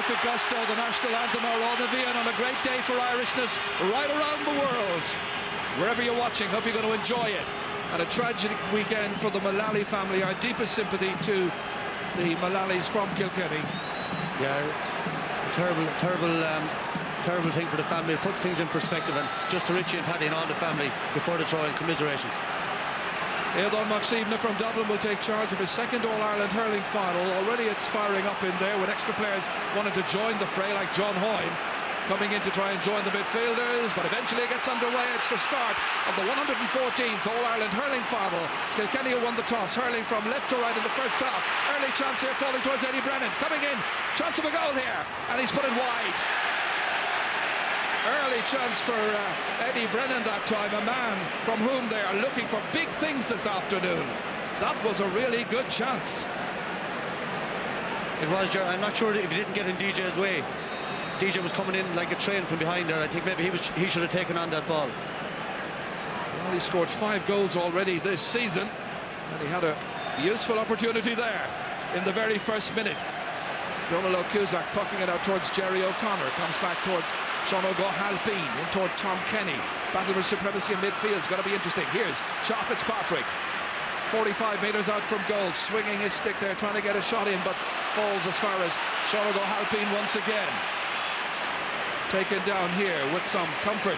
terrific gusto. The national anthem, Our Lord of Ian, on a great day for Irishness right around the world. Wherever you're watching, hope you're going to enjoy it. And a tragic weekend for the Mullally family. Our deepest sympathy to the Mullallies from Kilkenny. Yeah, terrible thing for the family. It puts things in perspective, and just to Richie and Paddy and all the family before the throw-in, commiserations. Éadán Macsívna from Dublin will take charge of his second All-Ireland hurling final. Already it's firing up in there with extra players wanting to join the fray, like John Hoyne coming in to try and join the midfielders, but eventually it gets underway. It's the start of the 114th All-Ireland hurling final. Kilkenny won the toss, hurling from left to right in the first half. Early chance here falling towards Eddie Brennan, coming in, chance of a goal here, and he's put it wide. Early chance for Eddie Brennan that time, a man from whom they are looking for big things this afternoon. That was a really good chance. It was, I'm not sure if he didn't get in DJ's way. DJ was coming in like a train from behind there. I think maybe he should have taken on that ball. Well, he scored 5 goals already this season, and he had a useful opportunity there in the very first minute. Donald O'Cusack pucking it out towards Jerry O'Connor, comes back towards Sean O'Halpine, in toward Tom Kenny. Battle for supremacy in midfield is going to be interesting. Here's Cha Fitzpatrick, 45 metres out from goal, swinging his stick there, trying to get a shot in, but falls as far as Sean O'Halpine once again. Taken down here with some comfort,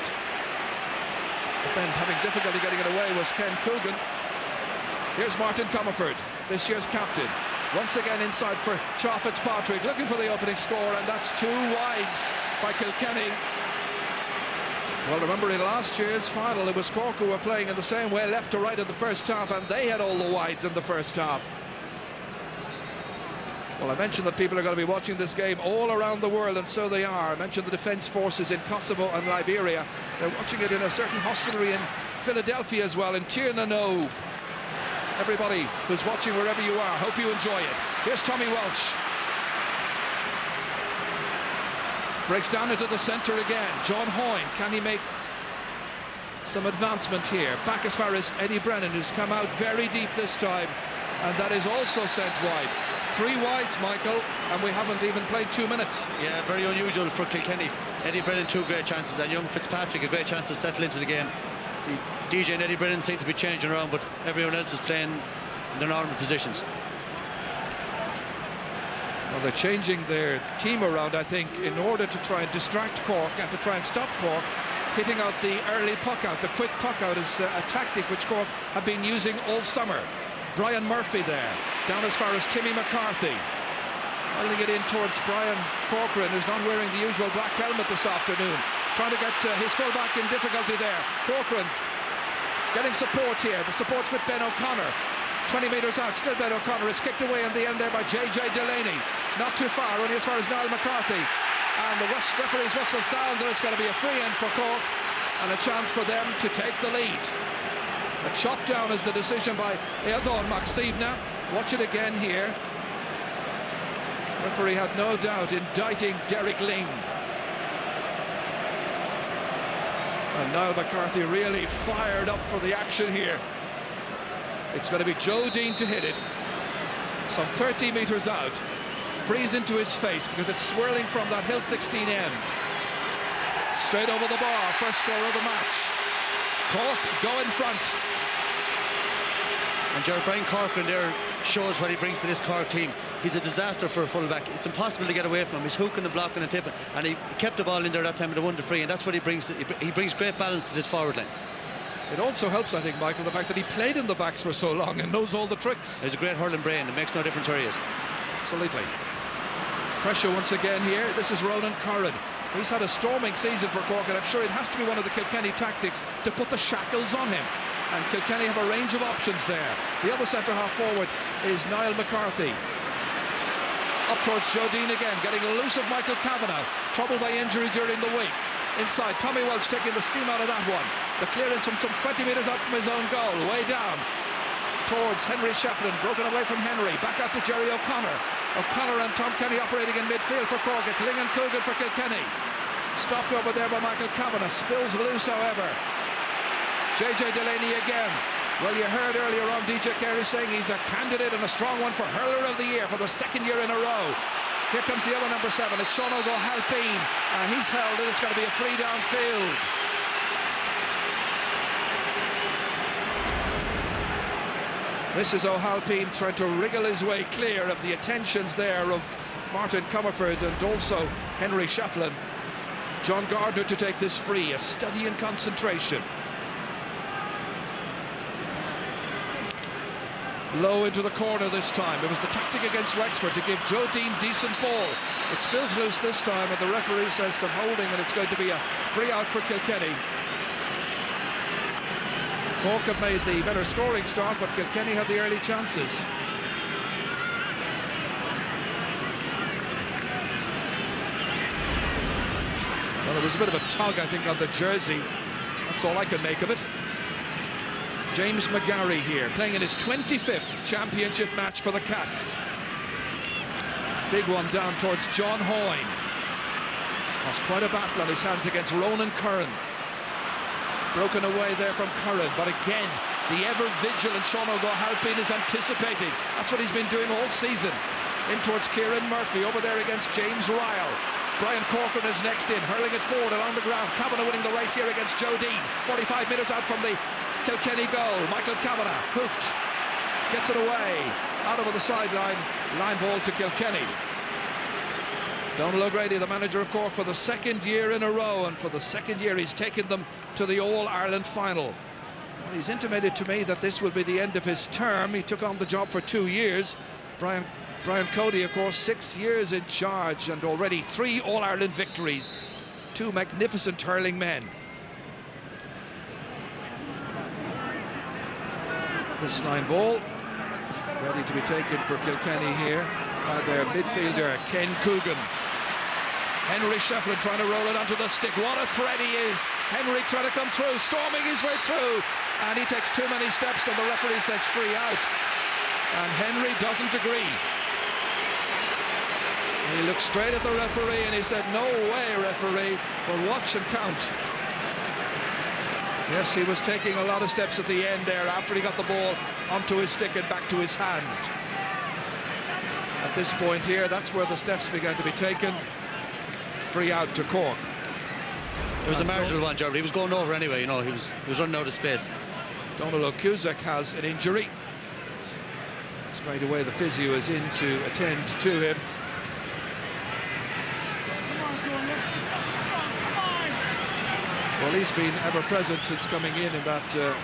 but then having difficulty getting it away was Ken Coogan. Here's Martin Comerford, this year's captain, once again inside for Cha Fitzpatrick, looking for the opening score, and that's 2 wides by Kilkenny. Well, remember in last year's final it was Cork who were playing in the same way, left to right in the first half, and they had all the wides in the first half. Well, I mentioned that people are going to be watching this game all around the world, and so they are. I mentioned the defence forces in Kosovo and Liberia. They're watching it in a certain hostelry in Philadelphia as well, in Tiernanog. Everybody who's watching wherever you are, hope you enjoy it. Here's Tommy Walsh. Breaks down into the centre again. John Hoyne, can he make some advancement here? Back as far as Eddie Brennan, who's come out very deep this time, and that is also sent wide. 3 wides, Michael, and we haven't even played 2 minutes. Yeah, very unusual for Kilkenny. Eddie Brennan, 2 great chances, and young Fitzpatrick, a great chance to settle into the game. See, DJ and Eddie Brennan seem to be changing around, but everyone else is playing in their normal positions. Well, they're changing their team around, I think, in order to try and distract Cork and to try and stop Cork hitting out the early puck out. The quick puck out is a tactic which Cork have been using all summer. Brian Murphy there, down as far as Timmy McCarthy. Holding it in towards Brian Corcoran, who's not wearing the usual black helmet this afternoon. Trying to get his fullback in difficulty there. Corcoran getting support here. The support's with Ben O'Connor. 20 metres out, still Ben O'Connor. It's kicked away in the end there by JJ Delaney. Not too far, only as far as Niall McCarthy. And the referee's whistle sounds, and it's going to be a free in for Cork, and a chance for them to take the lead. A chop down is the decision by Éadán Macsívna. Watch it again here. Referee had no doubt indicting Derek Ling. And Niall McCarthy really fired up for the action here. It's going to be Joe Dean to hit it. Some 30 metres out. Breeze into his face because it's swirling from that Hill 16 end. Straight over the bar, first score of the match. Cork go in front. And Jared Brian Corcoran there shows what he brings to this Cork team. He's a disaster for a fullback. It's impossible to get away from him. He's hooking and blocking and tipping, and he kept the ball in there that time with the 1-3, and that's what he brings. He brings great balance to this forward line. It also helps, I think, Michael, the fact that he played in the backs for so long and knows all the tricks. He's a great hurling brain. It makes no difference where he is. Absolutely. Pressure once again here. This is Ronan Corran. He's had a storming season for Cork, and I'm sure it has to be one of the Kilkenny tactics to put the shackles on him. And Kilkenny have a range of options there. The other centre-half forward is Niall McCarthy. Up towards Joe Dean again, getting loose of Michael Kavanagh, troubled by injury during the week. Inside, Tommy Welch taking the steam out of that one. The clearance from some 20 metres out from his own goal, way down towards Henry Shefflin, broken away from Henry, back out to Jerry O'Connor. O'Connor and Tom Kenny operating in midfield for Cork. It's Ling and Coogan for Kilkenny. Stopped over there by Michael Kavanagh, spills loose however. JJ Delaney again. Well, you heard earlier on DJ Carey saying he's a candidate and a strong one for Hurler of the Year for the 2nd year in a row. Here comes the other number 7. It's Sean O'Halpine, and he's held it. It's going to be a free downfield. This is O'Halpine trying to wriggle his way clear of the attentions there of Martin Comerford and also Henry Shefflin. John Gardner to take this free, a study in concentration. Low into the corner this time. It was the tactic against Wexford to give Joe Dean decent ball. It spills loose this time, and the referee says some holding, and it's going to be a free out for Kilkenny. Cork have made the better scoring start, but Kilkenny had the early chances. Well, there was a bit of a tug, I think, on the jersey. That's all I can make of it. James McGarry here, playing in his 25th championship match for the Cats. Big one down towards John Hoyne. Has quite a battle on his hands against Ronan Curran. Broken away there from Curran, but again, the ever-vigilant Sean O'Halpine is anticipating. That's what he's been doing all season. In towards Kieran Murphy, over there against James Ryle. Brian Corcoran is next in, hurling it forward along the ground. Kavanagh winning the race here against Joe Dean. 45 metres out from the Kilkenny goal. Michael Kavanagh hooked, gets it away, out over the sideline, line ball to Kilkenny. Donal O'Grady, the manager of Cork, for the second year in a row, and for the second year he's taken them to the All-Ireland final. Well, he's intimated to me that this will be the end of his term. He took on the job for 2 years. Brian Cody, of course, 6 years in charge and already 3 All-Ireland victories. 2 magnificent hurling men. This line ball ready to be taken for Kilkenny here by their midfielder Ken Coogan. Henry Shefflin trying to roll it onto the stick. What a threat he is. Henry trying to come through, storming his way through, and he takes too many steps and the referee says free out, and Henry doesn't agree. He looked straight at the referee and he said, no way, referee, we'll watch and count. Yes, he was taking a lot of steps at the end there after he got the ball onto his stick and back to his hand. At this point here, that's where the steps began to be taken. Free out to Cork. It was a marginal one, Gerald. He was going over anyway, you know, he was running out of space. Donal O'Cusack has an injury. Straight away the physio is in to attend to him. Well, he's been ever present since coming in that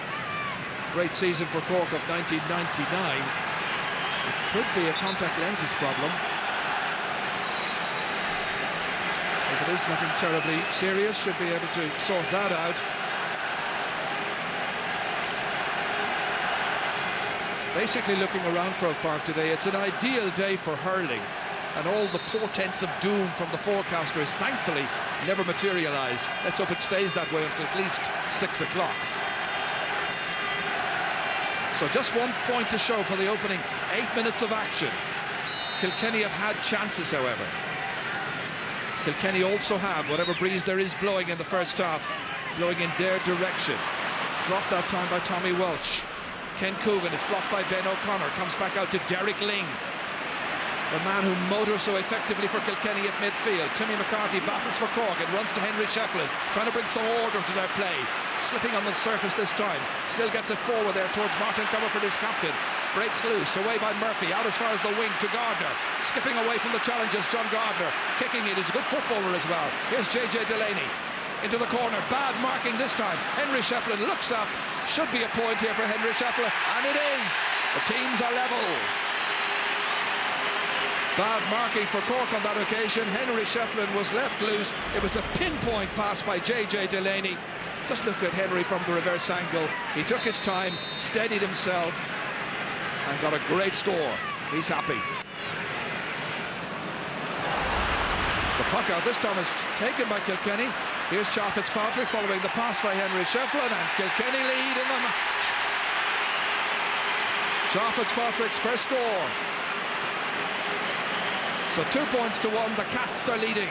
great season for Cork of 1999. It could be a contact lenses problem. If it is nothing terribly serious, should be able to sort that out. Basically, looking around Croke Park today, it's an ideal day for hurling, and all the portents of doom from the forecasters thankfully never materialised. Let's hope it stays that way until at least 6 o'clock. So just 1 point to show for the opening 8 minutes of action. Kilkenny have had chances, however. Kilkenny also have whatever breeze there is blowing in the first half, blowing in their direction. Dropped that time by Tommy Welch. Ken Coogan is blocked by Ben O'Connor, comes back out to Derek Ling, the man who motors so effectively for Kilkenny at midfield. Timmy McCarthy battles for Cork and runs to Henry Shefflin, trying to bring some order to their play. Slipping on the surface this time, still gets it forward there towards Martin Comerford, his captain. Breaks loose, away by Murphy, out as far as the wing to Gardner. Skipping away from the challenges, John Gardner. Kicking it, he's a good footballer as well. Here's JJ Delaney. Into the corner, bad marking this time. Henry Shefflin looks up, should be a point here for Henry Shefflin, and it is. The teams are level. Bad marking for Cork on that occasion. Henry Shefflin was left loose. It was a pinpoint pass by JJ Delaney. Just look at Henry from the reverse angle. He took his time, steadied himself, and got a great score. He's happy. The puck out this time is taken by Kilkenny. Here's Charles Fitzpatrick following the pass by Henry Shefflin, and Kilkenny lead in the match. Charles Fitzpatrick's first score. So 2 points to 1, the Cats are leading.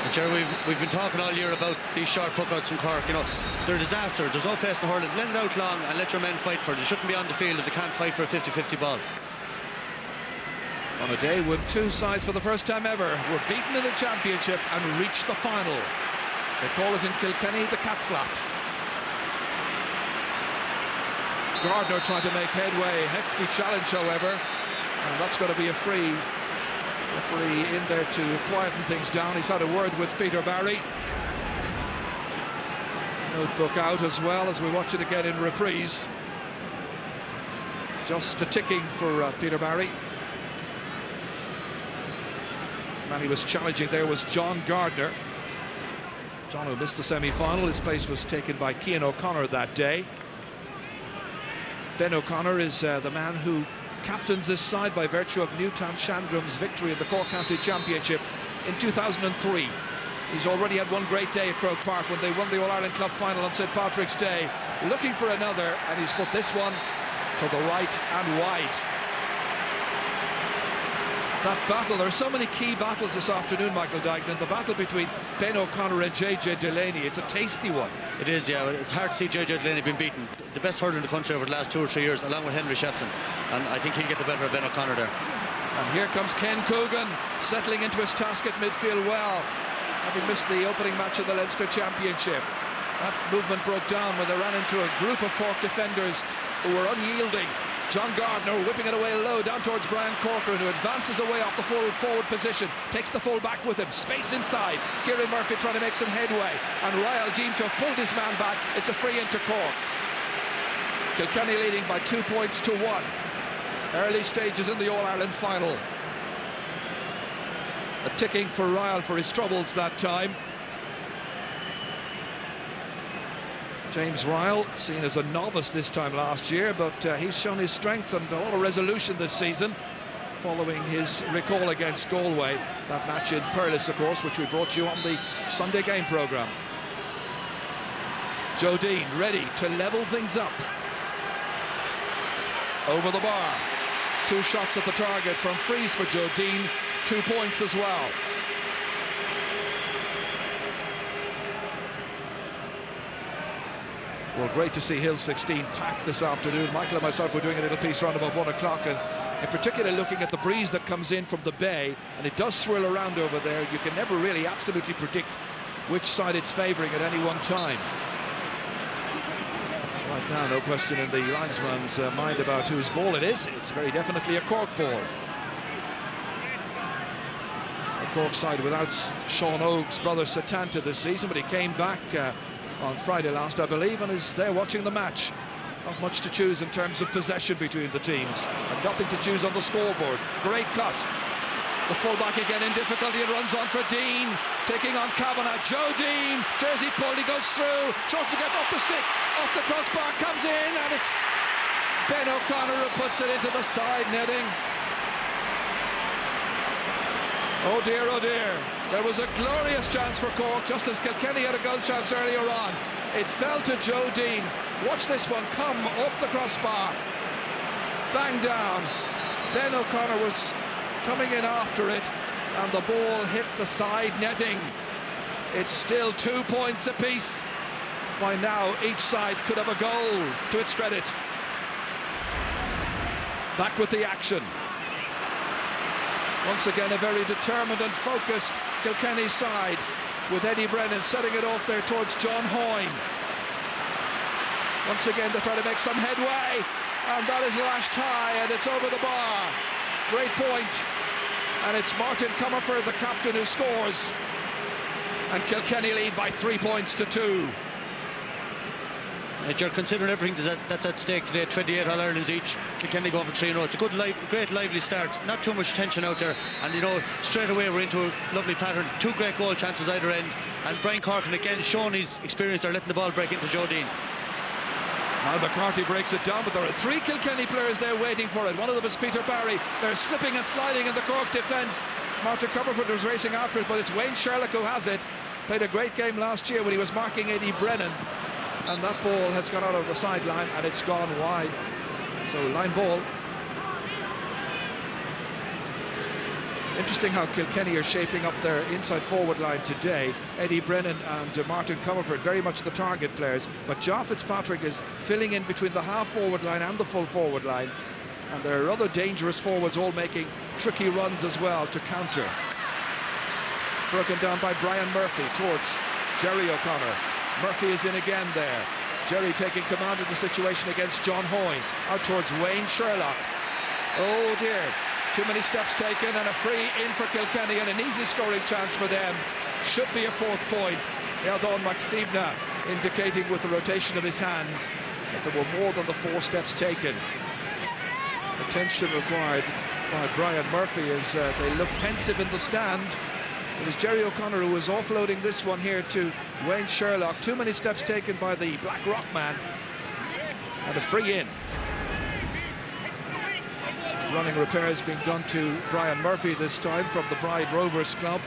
And Jerry, we've been talking all year about these short puckouts from Cork. You know, they're a disaster. There's no place in hurling. Let it out long and let your men fight for it. They shouldn't be on the field if they can't fight for a 50-50 ball. on a day when two sides for the first time ever were beaten in the championship and reached the final. They call it in Kilkenny the cat flap. Gardner trying to make headway, hefty challenge however, and that's going to be a free. Referee in there to quieten things down. He's had a word with Peter Barry. Notebook out as well as we watch it again in reprise. Just a ticking for Peter Barry. The man he was challenging there was John Gardner. John, who missed the semi-final, his place was taken by Cian O'Connor that day. Ben O'Connor is the man who captains this side by virtue of Newtown Shandrum's victory in the Cork County Championship in 2003. He's already had one great day at Croke Park when they won the All-Ireland Club final on St Patrick's Day, looking for another, and he's put this one to the right and wide. That battle, there are so many key battles this afternoon, Michael Dignan. The battle between Ben O'Connor and JJ Delaney, it's a tasty one. It is, yeah. It's hard to see JJ Delaney being beaten. The best hurler in the country over the last 2 or 3 years, along with Henry Shefflin. And I think he'll get the better of Ben O'Connor there. And here comes Ken Coogan, settling into his task at midfield well, having missed the opening match of the Leinster Championship. That movement broke down when they ran into a group of Cork defenders who were unyielding. John Gardner whipping it away low down towards Brian Corcoran, who advances away off the forward position, takes the full back with him, space inside. Kieran Murphy trying to make some headway, and Ryle deemed to have pulled his man back. It's a free into Cork. Kilkenny leading by 2 points to 1. Early stages in the All-Ireland final. A ticking for Ryle for his troubles that time. James Ryle, seen as a novice this time last year, but he's shown his strength and a lot of resolution this season, following his recall against Galway, that match in Thurles, of course, which we brought you on the Sunday game programme. Joe Dean ready to level things up. Over the bar. 2 shots at the target from frees for Joe Dean, 2 points as well. Well, great to see Hill 16 packed this afternoon. Michael and myself were doing a little piece around about 1 o'clock, and in particular looking at the breeze that comes in from the bay, and it does swirl around over there. You can never really absolutely predict which side it's favouring at any one time. Right now, no question in the linesman's mind about whose ball it is. It's very definitely a Cork ball. The Cork side without Sean Oak's brother Satanta this season, but he came back on Friday last, I believe, and is there watching the match. Not much to choose in terms of possession between the teams, and nothing to choose on the scoreboard. Great cut. The fullback again in difficulty and runs on for Dean, taking on Kavanagh. Joe Dean, jersey pulled, he goes through, tries to get off the stick, off the crossbar, comes in, and it's Ben O'Connor who puts it into the side netting. Oh dear, oh dear. There was a glorious chance for Cork, just as Kilkenny had a goal chance earlier on. It fell to Joe Dean. Watch this one come off the crossbar. Bang down. Ben O'Connor was coming in after it, and the ball hit the side netting. It's still 2 points apiece. By now, each side could have a goal to its credit. Back with the action. Once again, a very determined and focused Kilkenny side, with Eddie Brennan setting it off there towards John Hoyne. Once again, they try to make some headway, and that is lashed high, and it's over the bar. Great point, and it's Martin Comerford, the captain, who scores, and Kilkenny lead by 3 points to 2. You're considering everything that's at stake today. 28 All-Irelands each. Kilkenny going for 3 in a row. It's a good, great, lively start. Not too much tension out there. And, you know, straight away we're into a lovely pattern. 2 great goal chances either end. And Brian Corcoran again showing his experience there, letting the ball break into Joe Dean. Al McCarthy breaks it down, but there are 3 Kilkenny players there waiting for it. One of them is Peter Barry. They're slipping and sliding in the Cork defence. Martin Comerford was racing after it, but it's Wayne Sherlock who has it. Played a great game last year when he was marking Eddie Brennan. And that ball has gone out of the sideline and it's gone wide. So line ball. Interesting how Kilkenny are shaping up their inside forward line today. Eddie Brennan and Martin Comerford, very much the target players. But John Fitzpatrick is filling in between the half forward line and the full forward line. And there are other dangerous forwards all making tricky runs as well to counter. Broken down by Brian Murphy towards Jerry O'Connor. Murphy is in again there. Jerry taking command of the situation against John Hoyne. Out towards Wayne Sherlock. Oh dear, too many steps taken, and a free in for Kilkenny, and an easy scoring chance for them. Should be a fourth point. Eldon Maximna indicating with the rotation of his hands that there were more than the 4 steps taken. Attention required by Brian Murphy as they look pensive in the stand. It was Jerry O'Connor who was offloading this one here to Wayne Sherlock. Too many steps taken by the Black Rock man, and a free in. Running repairs being done to Brian Murphy this time from the Bride Rovers Club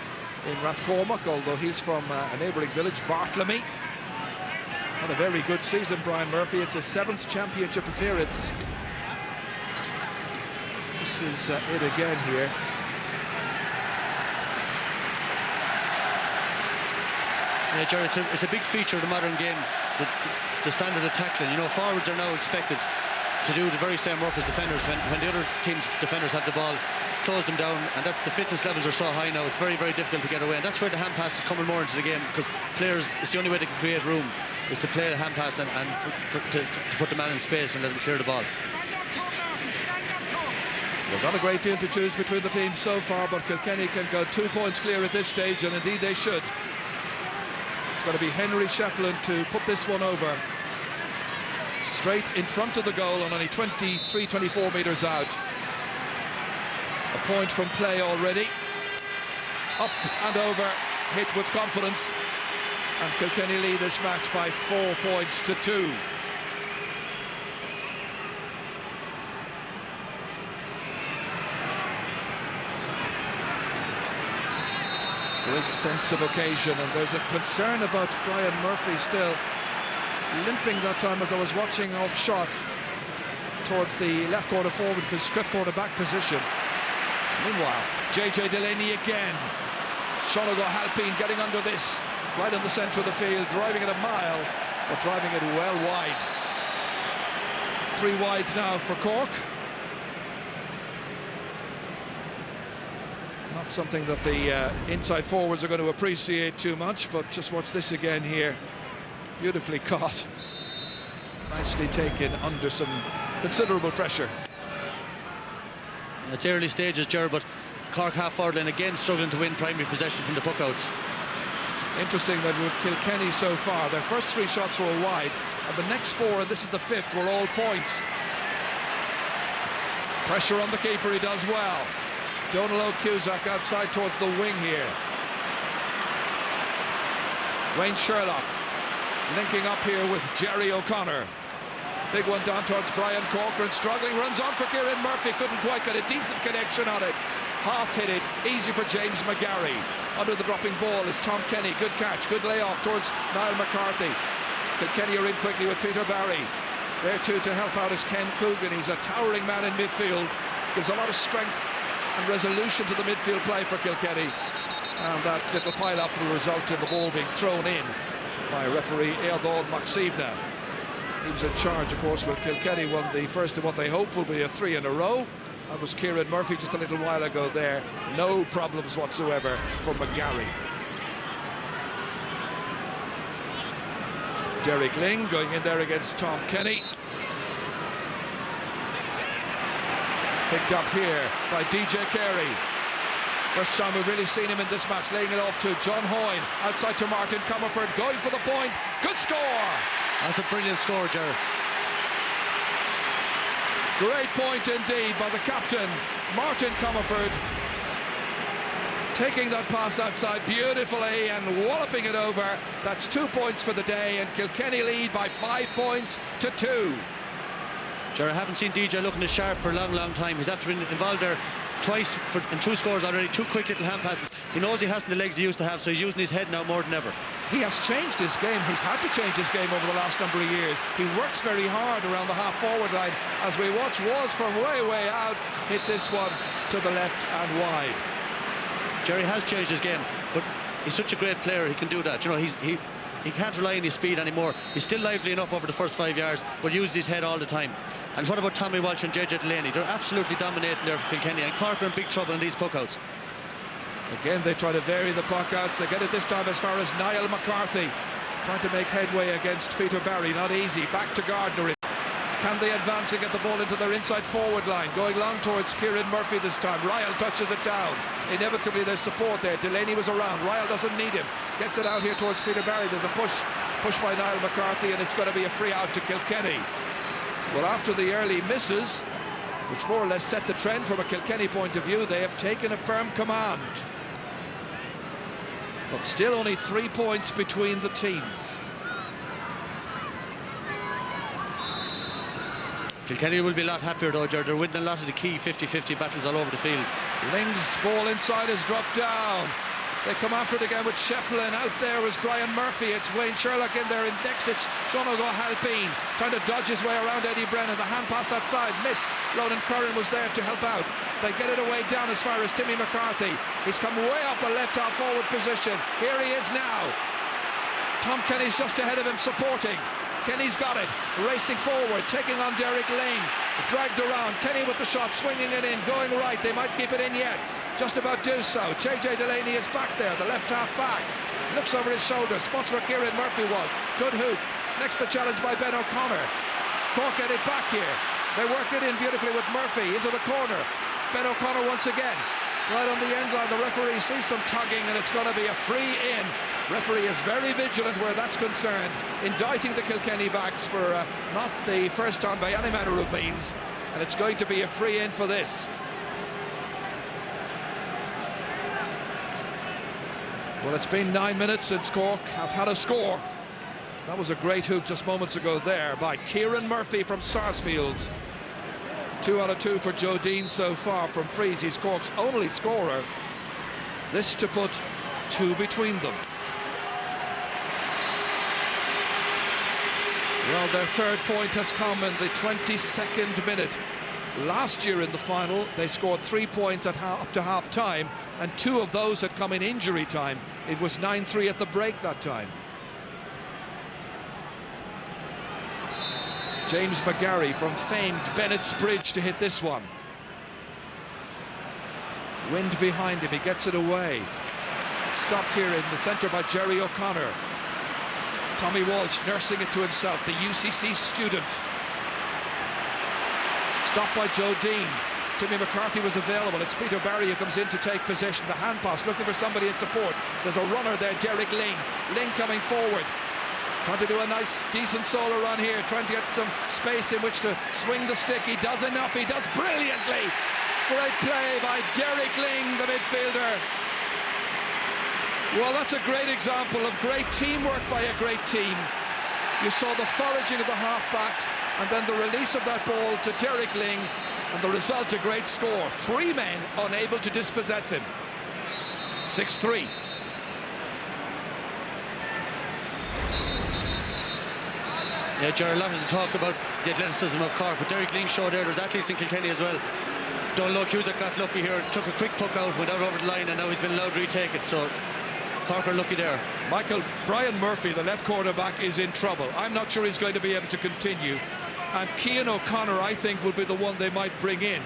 in Rathcormac, although he's from a neighbouring village, Bartlemy. Had a very good season, Brian Murphy. It's his 7th championship appearance. This is it again here. Yeah, Jerry, it's a big feature of the modern game, the standard of tackling. You know, forwards are now expected to do the very same work as defenders. When the other team's defenders have the ball, close them down, and the fitness levels are so high now, it's very, very difficult to get away. And that's where the hand pass is coming more into the game, because players, it's the only way they can create room, is to play the hand pass and to put the man in space and let him clear the ball. They've got a great deal to choose between the teams so far, but Kilkenny can go 2 points clear at this stage, and indeed they should. It's got to be Henry Shefflin to put this one over. Straight in front of the goal and only 24 metres out. A point from play already. Up and over, hit with confidence. And Kilkenny lead this match by 4 points to 2. Great sense of occasion, and there's a concern about Brian Murphy still limping that time as I was watching off shot towards the left quarter forward, the left quarter back position. Meanwhile, JJ Delaney again. Shonago Halpine getting under this, right in the centre of the field, driving it a mile, but driving it well wide. 3 wides now for Cork. Not something that the inside forwards are going to appreciate too much, but just watch this again here. Beautifully caught. Nicely taken under some considerable pressure. It's early stages, Ger, but Cork half-forward line again struggling to win primary possession from the puckouts. Interesting that with Kilkenny so far, their first 3 shots were wide, and the next 4, and this is the 5th, were all points. Pressure on the keeper, he does well. Donald Cusack outside towards the wing here. Wayne Sherlock linking up here with Jerry O'Connor. Big one down towards Brian Corcoran, struggling, runs on for Kieran Murphy, couldn't quite get a decent connection on it. Half hit it, easy for James McGarry. Under the dropping ball is Tom Kenny, good catch, good layoff towards Niall McCarthy. Kilkenny are in quickly with Peter Barry. There too to help out is Ken Coogan. He's a towering man in midfield, gives a lot of strength and resolution to the midfield play for Kilkenny. And that little pile-up will result in the ball being thrown in by referee Eldon Maximna. He was in charge, of course, when Kilkenny won the first of what they hope will be a 3 in a row. That was Kieran Murphy just a little while ago there. No problems whatsoever for McGarry. Derek Ling going in there against Tom Kenny. Picked up here by DJ Carey. First time we've really seen him in this match, laying it off to John Hoyne, outside to Martin Comerford, going for the point. Good score! That's a brilliant score, Ger. Great point indeed by the captain, Martin Comerford. Taking that pass outside beautifully and walloping it over. That's 2 points for the day, and Kilkenny lead by 5 points to 2. Ger, I haven't seen DJ looking as sharp for a long, long time. He's after been involved there twice in 2 scores already, 2 quick little hand passes. He knows he hasn't the legs he used to have, so he's using his head now more than ever. He has changed his game. He's had to change his game over the last number of years. He works very hard around the half-forward line. As we watch Walls from way, way out hit this one to the left and wide. Jerry has changed his game, but he's such a great player, he can do that. You know, he can't rely on his speed anymore. He's still lively enough over the first 5 yards, but uses his head all the time. And what about Tommy Walsh and JJ Delaney? They're absolutely dominating there for Kilkenny, and Cork are in big trouble in these puckouts. Again, they try to vary the puckouts. They get it this time as far as Niall McCarthy, trying to make headway against Peter Barry. Not easy. Back to Gardner. Can they advance and get the ball into their inside forward line? Going long towards Kieran Murphy this time. Ryle touches it down. Inevitably there's support there. Delaney was around. Ryle doesn't need him. Gets it out here towards Peter Barry. There's a push by Niall McCarthy, and it's going to be a free out to Kilkenny. Well, after the early misses, which more or less set the trend from a Kilkenny point of view, they have taken a firm command. But still only 3 points between the teams. Kilkenny will be a lot happier though, Ger. They're winning a lot of the key 50-50 battles all over the field. Ling's ball inside is dropped down. They come after it again with Shefflin. Out there was Brian Murphy. It's Wayne Sherlock in there. In next it's Sean O'Halpine trying to dodge his way around Eddie Brennan. The hand pass outside missed. Ronan Curran was there to help out. They get it away down as far as Timmy McCarthy. He's come way off the left half forward position. Here he is now. Tom Kenny's just ahead of him supporting. Kenny's got it, racing forward, taking on Derek Ling. Dragged around, Kenny with the shot, swinging it in, going right. They might keep it in yet. Just about do so. JJ Delaney is back there, the left half back. Looks over his shoulder, spots where Kieran Murphy was. Good hook. Next the challenge by Ben O'Connor. Cork get it back here. They work it in beautifully with Murphy into the corner. Ben O'Connor once again. Right on the end line, the referee sees some tugging, and it's going to be a free in. Referee is very vigilant where that's concerned, indicting the Kilkenny backs for not the first time by any manner of means, and it's going to be a free in for this. Well, it's been 9 minutes since Cork have had a score. That was a great hoop just moments ago there by Kieran Murphy from Sarsfield. 2 out of 2 for Joe Dean so far from frees. He's Cork's only scorer. This to put 2 between them. Well, their third point has come in the 22nd minute. Last year in the final, they scored 3 points at up to half-time, and 2 of those had come in injury time. It was 9-3 at the break that time. James McGarry from famed Bennett's Bridge to hit this one. Wind behind him, he gets it away. Stopped here in the centre by Jerry O'Connor. Tommy Walsh nursing it to himself, the UCC student. Stopped by Joe Dean. Timmy McCarthy was available. It's Peter Barry who comes in to take possession. The hand pass, looking for somebody in support. There's a runner there, Derek Ling. Ling coming forward. Trying to do a nice, decent solo run here. Trying to get some space in which to swing the stick. He does enough. He does brilliantly. Great play by Derek Ling, the midfielder. Well, that's a great example of great teamwork by a great team. You saw the foraging of the halfbacks and then the release of that ball to Derek Ling, and the result, a great score. 3 men unable to dispossess him. 6-3. Yeah, Jerry, a lot of talk about the athleticism of Cork, but Derek Ling showed there's athletes in Kilkenny as well. Donald Cusack got lucky here, took a quick puck out, went out over the line, and now he's been allowed to retake it, so Cork are lucky there. Brian Murphy, the left quarterback, is in trouble. I'm not sure he's going to be able to continue. And Cian O'Connor, I think, will be the one they might bring in.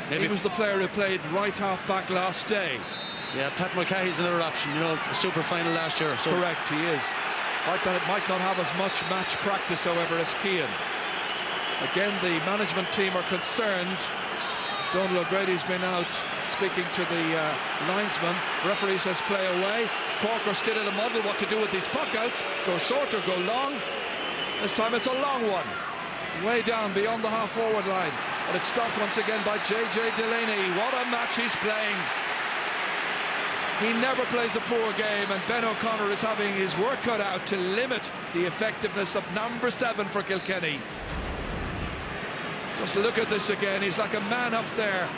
Maybe he was the player who played right half-back last day. Yeah, Pat Mulcahy's another option, you know, the super final last year. So. Correct, he is. Might not have as much match practice, however, as Cian. Again, the management team are concerned. Donald O'Grady's been out speaking to the linesman. Referee says play away. Cork are still in a muddle what to do with these puckouts. Go short or go long. This time it's a long one. Way down beyond the half-forward line. And it's stopped once again by JJ Delaney. What a match he's playing. He never plays a poor game, and Ben O'Connor is having his work cut out to limit the effectiveness of number 7 for Kilkenny. Just look at this again. He's like a man up there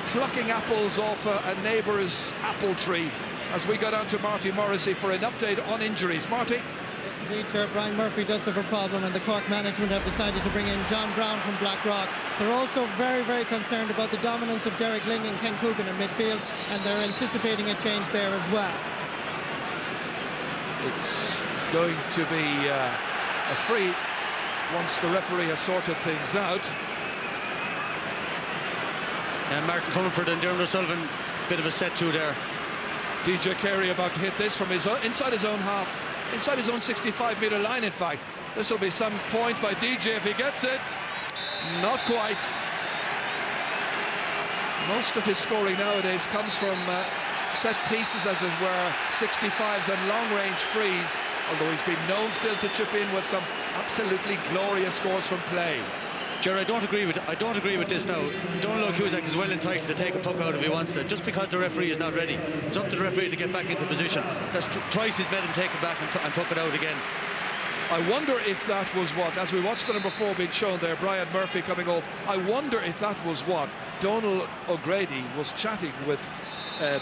plucking apples off a neighbour's apple tree as we go down to Marty Morrissey for an update on injuries. Marty? Yes, indeed, Chair. Brian Murphy does have a problem, and the Cork management have decided to bring in John Brown from Blackrock. They're also very, very concerned about the dominance of Derek Ling and Ken Coogan in midfield, and they're anticipating a change there as well. It's going to be a free once the referee has sorted things out. And Martin Comerford and Dermot O'Sullivan, bit of a set to there. DJ Carey about to hit this from his inside his own half, inside his own 65-metre line. In fact, this will be some point by DJ if he gets it. Not quite. Most of his scoring nowadays comes from set pieces, as it were, 65s and long-range frees, although he's been known still to chip in with some absolutely glorious scores from play. Jerry, I don't agree with this now. Donald Cusack is well entitled to take a puck out if he wants to, just because the referee is not ready. It's up to the referee to get back into position. That's twice he's made him take it back and took it out again. I wonder if that was what, as we watched the number 4 being shown there, Brian Murphy coming off, I wonder if that was what Donald O'Grady was chatting with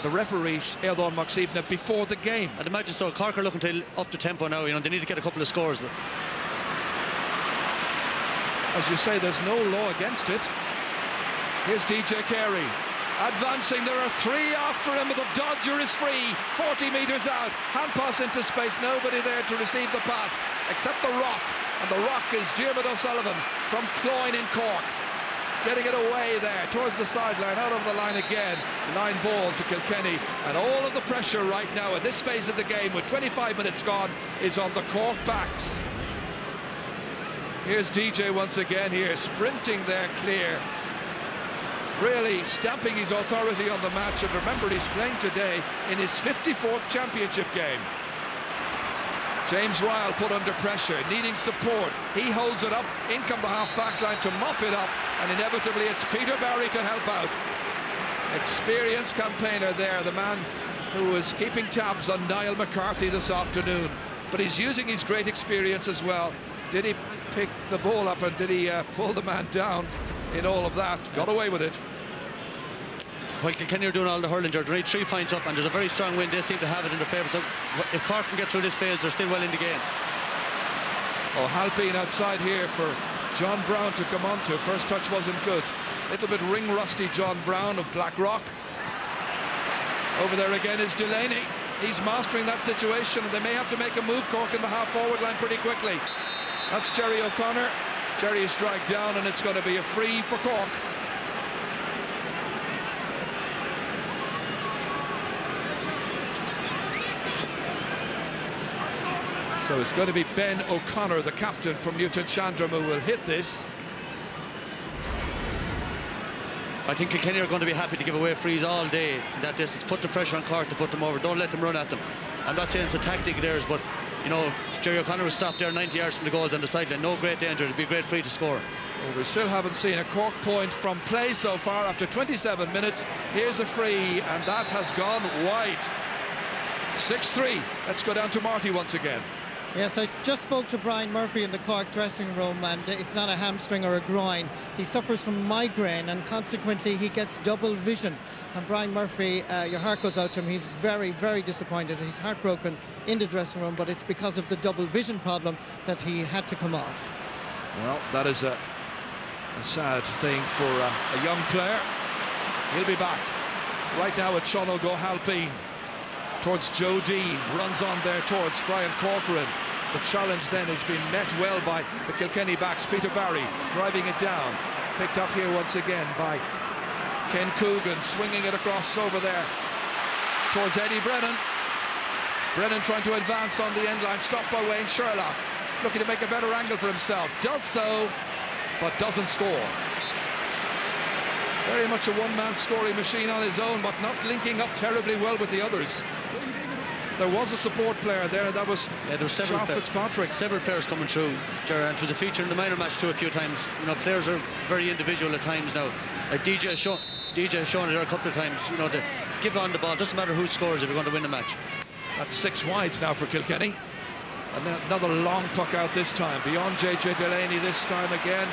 the referee Eldon Moxivna before the game. I'd imagine so. Cork are looking to up the tempo now. You know, they need to get a couple of scores. But as you say, there's no law against it. Here's DJ Carey advancing. There are 3 after him, but the dodger is free, 40 metres out. Hand pass into space, nobody there to receive the pass except the Rock, and the Rock is Dermot O'Sullivan from Cloyne in Cork, getting it away there towards the sideline, out of the line again. Line ball to Kilkenny, and all of the pressure right now at this phase of the game with 25 minutes gone is on the Cork backs. Here's DJ once again here, sprinting there clear, really stamping his authority on the match. And remember, he's playing today in his 54th championship game. James Ryle put under pressure, needing support. He holds it up, in come the half-back line to mop it up, and inevitably it's Peter Barry to help out. Experienced campaigner there, the man who was keeping tabs on Niall McCarthy this afternoon. But he's using his great experience as well. Did he pick the ball up, and did he pull the man down in all of that? Got away with it. While Kilkenny are doing all the hurling, they're 3 points up, and there's a very strong wind. They seem to have it in their favour. So if Cork can get through this phase, they're still well in the game. Oh, Halpine outside here for John Brown to come on to. First touch wasn't good. Little bit ring rusty, John Brown of Blackrock. Over there again is Delaney. He's mastering that situation, and they may have to make a move, Cork, in the half-forward line pretty quickly. That's Jerry O'Connor. Jerry is dragged down, and it's going to be a free for Cork. So it's going to be Ben O'Connor, the captain from Newton Chandram, who will hit this. I think Kilkenny are going to be happy to give away frees all day in that distance. Put the pressure on Cork to put them over. Don't let them run at them. I'm not saying it's a tactic of theirs, but you know, Jerry O'Connor was stopped there 90 yards from the goals on the sideline. No great danger. It'd be a great free to score. Well, we still haven't seen a Cork point from play so far after 27 minutes. Here's a free, and that has gone wide. 6-3. Let's go down to Marty once again. Yes, I just spoke to Brian Murphy in the Cork dressing room, and it's not a hamstring or a groin. He suffers from migraine, and consequently he gets double vision. And Brian Murphy, your heart goes out to him. He's very, very disappointed. He's heartbroken in the dressing room, but it's because of the double vision problem that he had to come off. Well, that is a sad thing for a young player. He'll be back. Right now it's Sean O'Halpine towards Joe Dean, runs on there towards Brian Corcoran. The challenge then has been met well by the Kilkenny backs. Peter Barry driving it down, picked up here once again by Ken Coogan, swinging it across over there towards Eddie Brennan. Brennan trying to advance on the end line, stopped by Wayne Sherlock, looking to make a better angle for himself. Does so, but doesn't score. Very much a one-man scoring machine on his own, but not linking up terribly well with the others. There was a support player there, and that was Sean Fitzpatrick. Several players coming through, Gerard. It was a feature in the minor match too a few times. You know, players are very individual at times now. Like DJ has shown it there a couple of times. You know, to give on the ball, doesn't matter who scores if you're going to win the match. That's 6 wides now for Kilkenny. And another long puck out this time, beyond JJ Delaney this time again.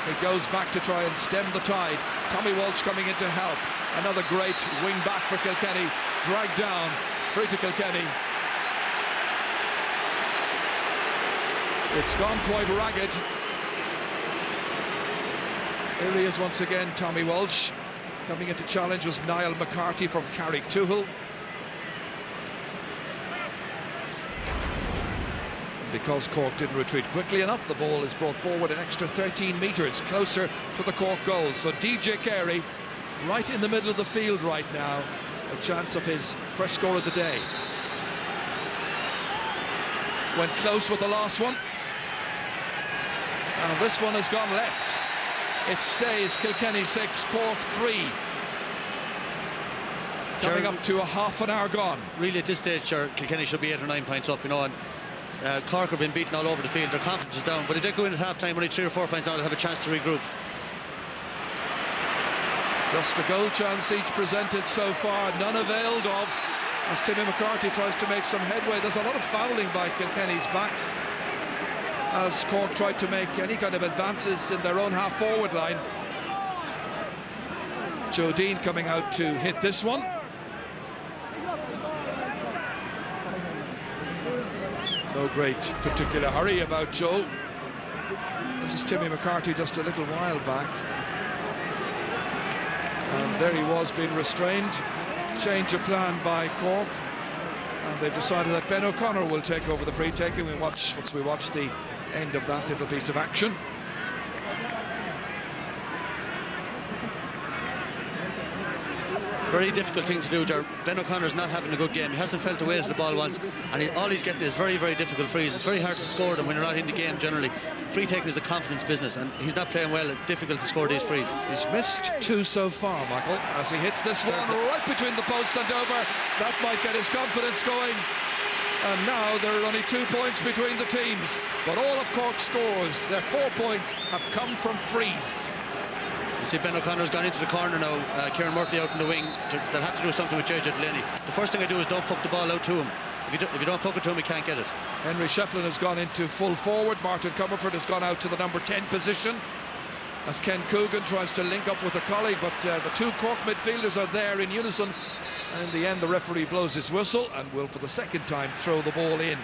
He goes back to try and stem the tide. Tommy Walsh coming in to help. Another great wing back for Kilkenny. Dragged down. Free to Kilkenny. It's gone quite ragged. Here he is once again, Tommy Walsh. Coming into challenge was Niall McCarthy from Carrick Tuchel. because Cork didn't retreat quickly enough, the ball is brought forward an extra 13 metres closer to the Cork goal. So DJ Carey right in the middle of the field right now, a chance of his first score of the day. Went close with the last one, and this one has gone left. It stays Kilkenny 6, Cork 3. Coming up to a half an hour gone. Really, at this stage, Kilkenny should be 8 or 9 points up, you know, and Cork have been beaten all over the field. Their confidence is down, but if they go in at half-time only 3 or 4 points down, they'll have a chance to regroup. Just a goal chance each presented so far, none availed of, as Timmy McCarthy tries to make some headway. There's a lot of fouling by Kilkenny's backs as Cork tried to make any kind of advances in their own half-forward line. Joe Dean coming out to hit this one. No great particular hurry about Joe. This is Timmy McCarthy just a little while back. And there he was being restrained. Change of plan by Cork. And they've decided that Ben O'Connor will take over the free taking. Once we watch the end of that little piece of action. Very difficult thing to do, Ger. Ben O'Connor's not having a good game. He hasn't felt the weight of the ball once, and all he's getting is very, very difficult frees. It's very hard to score them when you're not in the game generally. Free taking is a confidence business, and he's not playing well. It's difficult to score these frees. He's missed 2 so far, Michael, as he hits this one right between the posts and over. That might get his confidence going. And now there are only 2 points between the teams, but all of Cork's scores, their 4 points, have come from frees. You see Ben O'Connor's gone into the corner now. Kieran Murphy out in the wing. They'll have to do something with JJ Delaney. The first thing I do is don't puck the ball out to him. If you don't puck it to him, he can't get it. Henry Shefflin has gone into full forward. Martin Comerford has gone out to the number 10 position as Ken Coogan tries to link up with a colleague, but the 2 Cork midfielders are there in unison, and in the end the referee blows his whistle and will for the second time throw the ball in.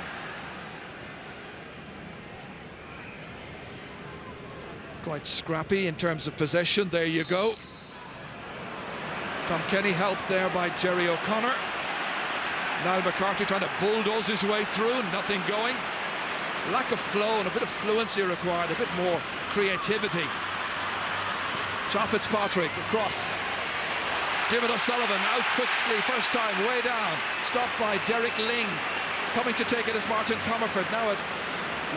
Quite scrappy in terms of possession. There you go. Tom Kenny helped there by Jerry O'Connor. Niall McCarthy trying to bulldoze his way through, nothing going. Lack of flow and a bit of fluency required, a bit more creativity. John Fitzpatrick across. David O'Sullivan out quickly, first time, way down. Stopped by Derek Ling. Coming to take it is Martin Comerford. Now at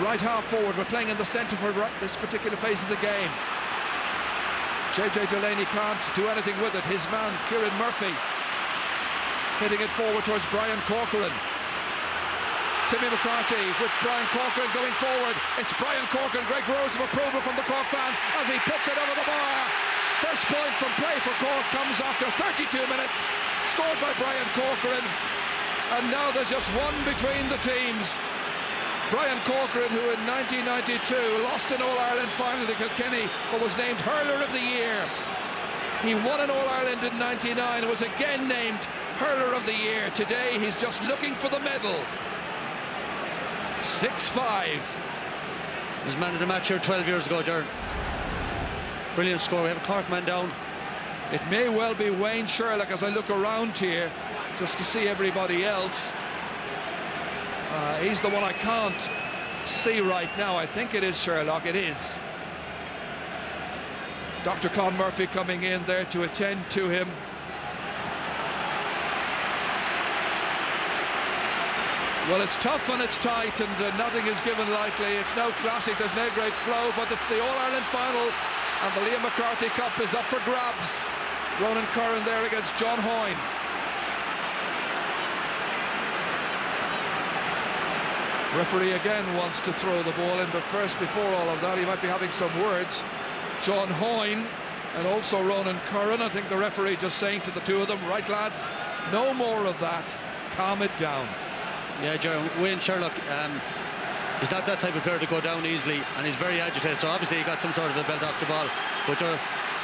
right half forward, we're playing in the centre for this particular phase of the game. JJ Delaney can't do anything with it. His man, Kieran Murphy, hitting it forward towards Brian Corcoran. Timmy McCarthy with Brian Corcoran going forward. It's Brian Corcoran. Greg roars of approval from the Cork fans as he puts it over the bar. First point from play for Cork comes after 32 minutes, scored by Brian Corcoran. And now there's just one between the teams. Brian Corcoran, who in 1992 lost an All-Ireland final to Kilkenny, but was named Hurler of the Year. He won an All-Ireland in 99 and was again named Hurler of the Year. Today he's just looking for the medal. 6-5. He was man of the match here 12 years ago, Jared. Brilliant score. We have a Cork man down. It may well be Wayne Sherlock as I look around here just to see everybody else. He's the one I can't see right now. I think it is Sherlock. It is. Dr. Con Murphy coming in there to attend to him. Well, it's tough and it's tight, and nothing is given lightly. It's no classic, there's no great flow, but it's the All-Ireland final, and the Liam McCarthy Cup is up for grabs. Ronan Curran there against John Hoyne. Referee again wants to throw the ball in, but first, before all of that, he might be having some words. John Hoyne and also Ronan Curran. I think the referee just saying to the two of them, right lads, no more of that, calm it down. Yeah, Jerry, Wayne Sherlock, he's not that type of player to go down easily, and he's very agitated, so obviously he got some sort of a belt off the ball, but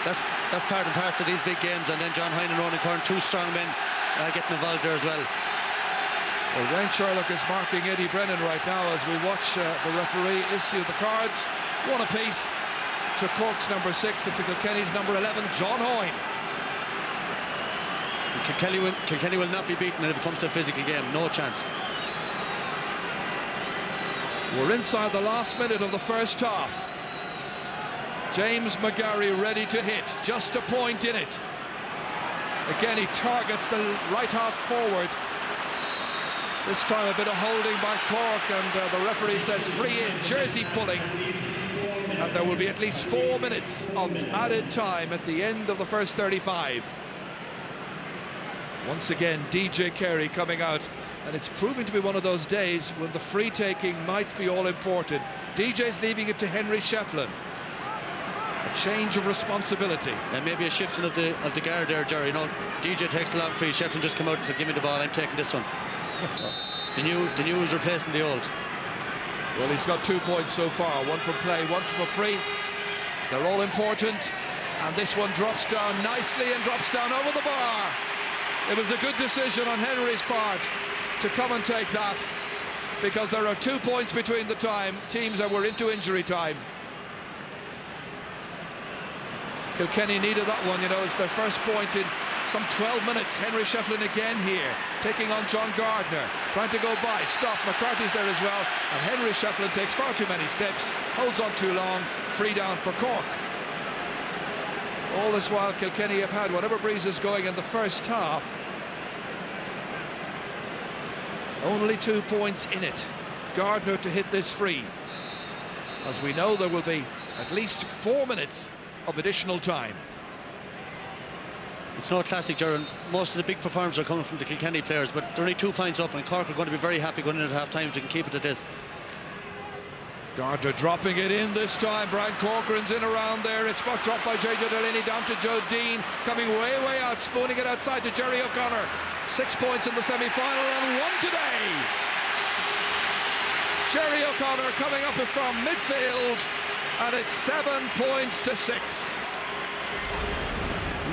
that's part and parcel of these big games. And then John Hoyne and Ronan Curran, 2 strong men getting involved there as well. Well, Wayne Sherlock is marking Eddie Brennan right now as we watch the referee issue the cards, one apiece, to Cork's number 6 and to Kilkenny's number 11, John Hoyne. Kilkenny will not be beaten if it comes to a physical game, no chance. We're inside the last minute of the first half. James McGarry ready to hit, just a point in it. Again, he targets the right half forward. This time a bit of holding by Cork, and the referee says free in, jersey pulling. And there will be at least 4 minutes of added time at the end of the first 35. Once again, DJ Carey coming out, and it's proving to be one of those days when the free taking might be all important. DJ's leaving it to Henry Shefflin. A change of responsibility. And maybe a shifting of the guard there, Jerry. You know, DJ takes a long free, Shefflin just come out and said, give me the ball, I'm taking this one. The new is replacing the old. Well, he's got 2 points so far, one from play, one from a free. They're all important, and this one drops down nicely and drops down over the bar. It was a good decision on Henry's part to come and take that, because there are 2 points between the teams that were into injury time. Kilkenny needed that one, you know, it's their first point in some 12 minutes. Henry Shefflin again here, taking on John Gardner, trying to go by, stop, McCarthy's there as well, and Henry Shefflin takes far too many steps, holds on too long, free down for Cork. All this while Kilkenny have had whatever breeze is going in the first half. Only 2 points in it. Gardner to hit this free. As we know, there will be at least 4 minutes of additional time. It's no classic, Jaron. Most of the big performances are coming from the Kilkenny players, but they're only 2 points up, and Cork are going to be very happy going into half-time if they can keep it at this. Gardner dropping it in this time. Brian Corcoran's in around there. It's dropped by JJ Delaney down to Joe Dean, coming way out, spooning it outside to Jerry O'Connor. 6 points in the semi-final and 1 today. Jerry O'Connor coming up from midfield, and it's 7 points to 6.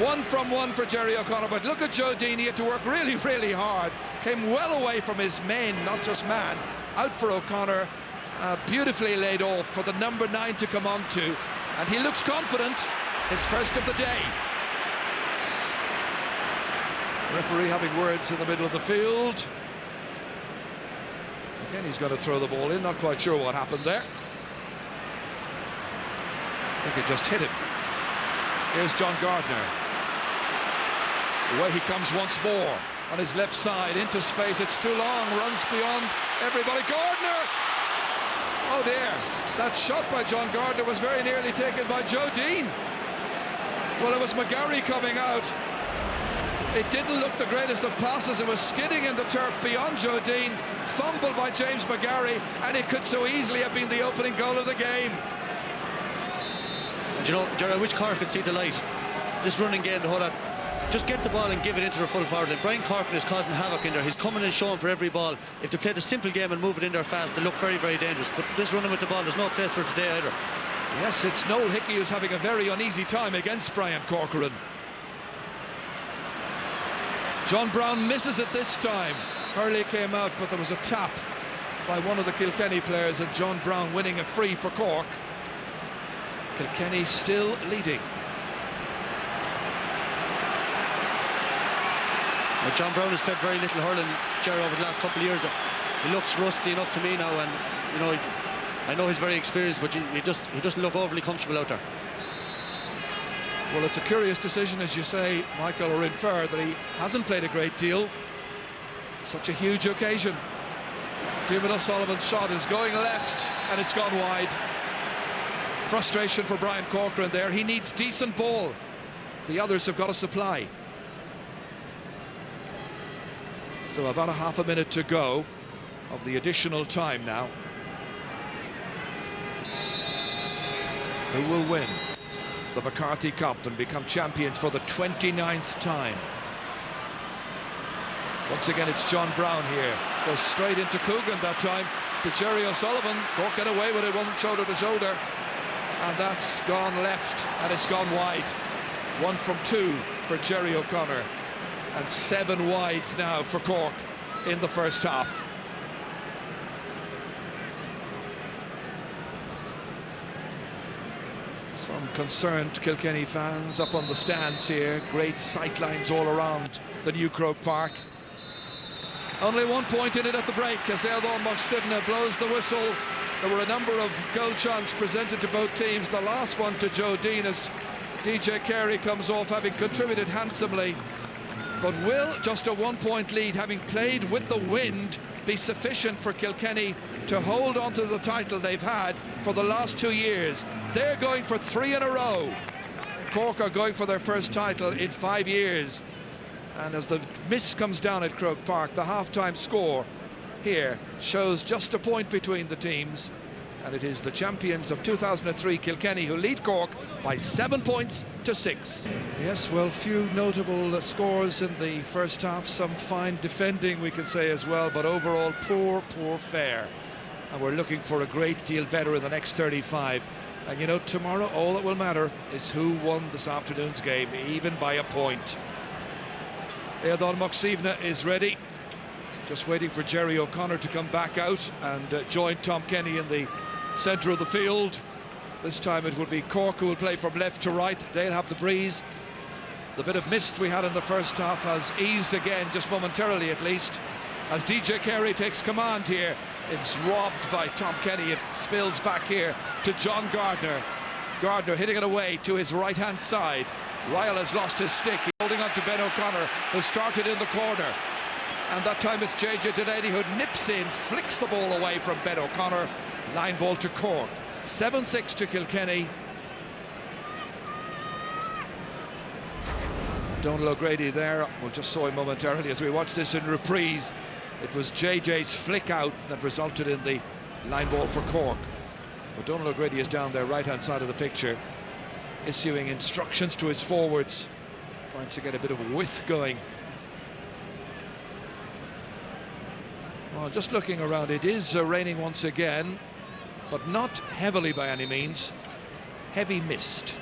1 from 1 for Jerry O'Connor, but look at Joe Dean. He had to work really hard. Came well away from his men, not just man. Out for O'Connor, beautifully laid off for the number 9 to come on to, and he looks confident. His first of the day. Referee having words in the middle of the field. Again, he's going to throw the ball in. Not quite sure what happened there. I think it just hit him. Here's John Gardner. Away he comes once more on his left side into space. It's too long, runs beyond everybody. Gardner! Oh dear, that shot by John Gardner was very nearly taken by Joe Dean. Well, it was McGarry coming out. It didn't look the greatest of passes. It was skidding in the turf beyond Joe Dean. Fumbled by James McGarry, and it could so easily have been the opening goal of the game. And you know, Gerard, I wish Cork could see the light. This running game, the whole lot. Just get the ball and give it into the full forward line. Brian Corcoran is causing havoc in there. He's coming and showing for every ball. If they play the simple game and move it in there fast, they look very dangerous. But this running with the ball, there's no place for it today either. Yes, it's Noel Hickey who's having a very uneasy time against Brian Corcoran. John Brown misses it this time. Hurley came out, but there was a tap by one of the Kilkenny players, and John Brown winning a free for Cork. Kilkenny still leading. Well, John Brown has played very little hurling, Jerry, over the last couple of years. He looks rusty enough to me now, and you know, I know he's very experienced, but he doesn't look overly comfortable out there. Well, it's a curious decision, as you say, Michael, or infer, that he hasn't played a great deal. Such a huge occasion. Diarmuid O'Sullivan's shot is going left, and it's gone wide. Frustration for Brian Corcoran there. He needs decent ball. The others have got a supply. So about a half a minute to go of the additional time now. Who will win the McCarthy Cup and become champions for the 29th time? Once again, it's John Brown here. Goes straight into Coogan that time to Jerry O'Sullivan. Cork get away with it, wasn't shoulder to shoulder. And that's gone left, and it's gone wide. 1 from 2 for Jerry O'Connor. And 7 wides now for Cork in the first half. Some concerned Kilkenny fans up on the stands here. Great sightlines all around the new Croke Park. Only 1 point in it at the break as Eildon Mosivna blows the whistle. There were a number of goal chances presented to both teams. The last one to Joe Dean as DJ Carey comes off, having contributed handsomely. But will just a 1-point lead, having played with the wind, be sufficient for Kilkenny to hold on to the title they've had for the last 2 years? They're going for 3 in a row. Cork are going for their first title in 5 years. And as the mist comes down at Croke Park, the half-time score here shows just a point between the teams, and it is the champions of 2003 Kilkenny who lead Cork by 7 points to 6. Yes, well, few notable scores in the first half, some fine defending we can say as well, but overall poor fare, and we're looking for a great deal better in the next 35. And you know, tomorrow all that will matter is who won this afternoon's game, even by a point. Éadán Moxivna is ready, just waiting for Jerry O'Connor to come back out and join Tom Kenny in the centre of the field. This time it will be Cork who will play from left to right. They'll have the breeze. The bit of mist we had in the first half has eased again, just momentarily at least, as DJ Carey takes command here. It's robbed by Tom Kenny. It spills back here to John Gardner. Gardner hitting it away to his right-hand side. Ryle has lost his stick. He's holding on to Ben O'Connor, who started in the corner. And that time it's JJ Delaney who nips in, flicks the ball away from Ben O'Connor. Line ball to Cork. 7-6 to Kilkenny. Donal O'Grady there. We just saw him momentarily as we watch this in reprise. It was JJ's flick out that resulted in the line ball for Cork. But Donal O'Grady is down there, right-hand side of the picture, issuing instructions to his forwards, trying to get a bit of width going. Well, just looking around, it is raining once again, but not heavily by any means. Heavy mist.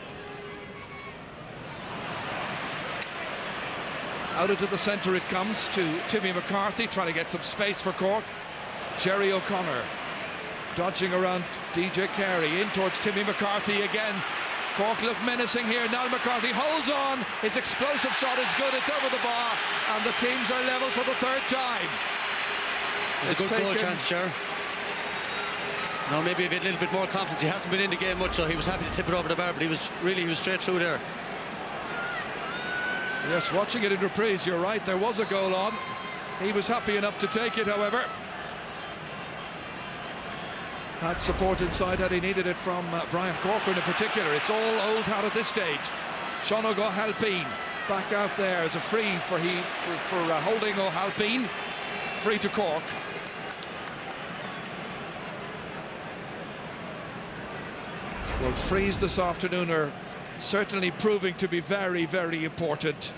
Out into the centre it comes to Timmy McCarthy, trying to get some space for Cork. Jerry O'Connor dodging around DJ Carey, in towards Timmy McCarthy again. Cork look menacing here. Niall McCarthy holds on. His explosive shot is good. It's over the bar, and the teams are level for the third time. It's a good goal chance, Ger. Now maybe a little bit more confidence. He hasn't been in the game much, so he was happy to tip it over the bar, but he was straight through there. Yes, watching it in reprise, you're right, there was a goal on. He was happy enough to take it, however. Had support inside had he needed it from Brian Corcoran in particular. It's all old hat at this stage. Sean O'Halpine back out there as a free for holding O'Halpine. Free to Cork. Well, frees this afternoon are certainly proving to be very, very important.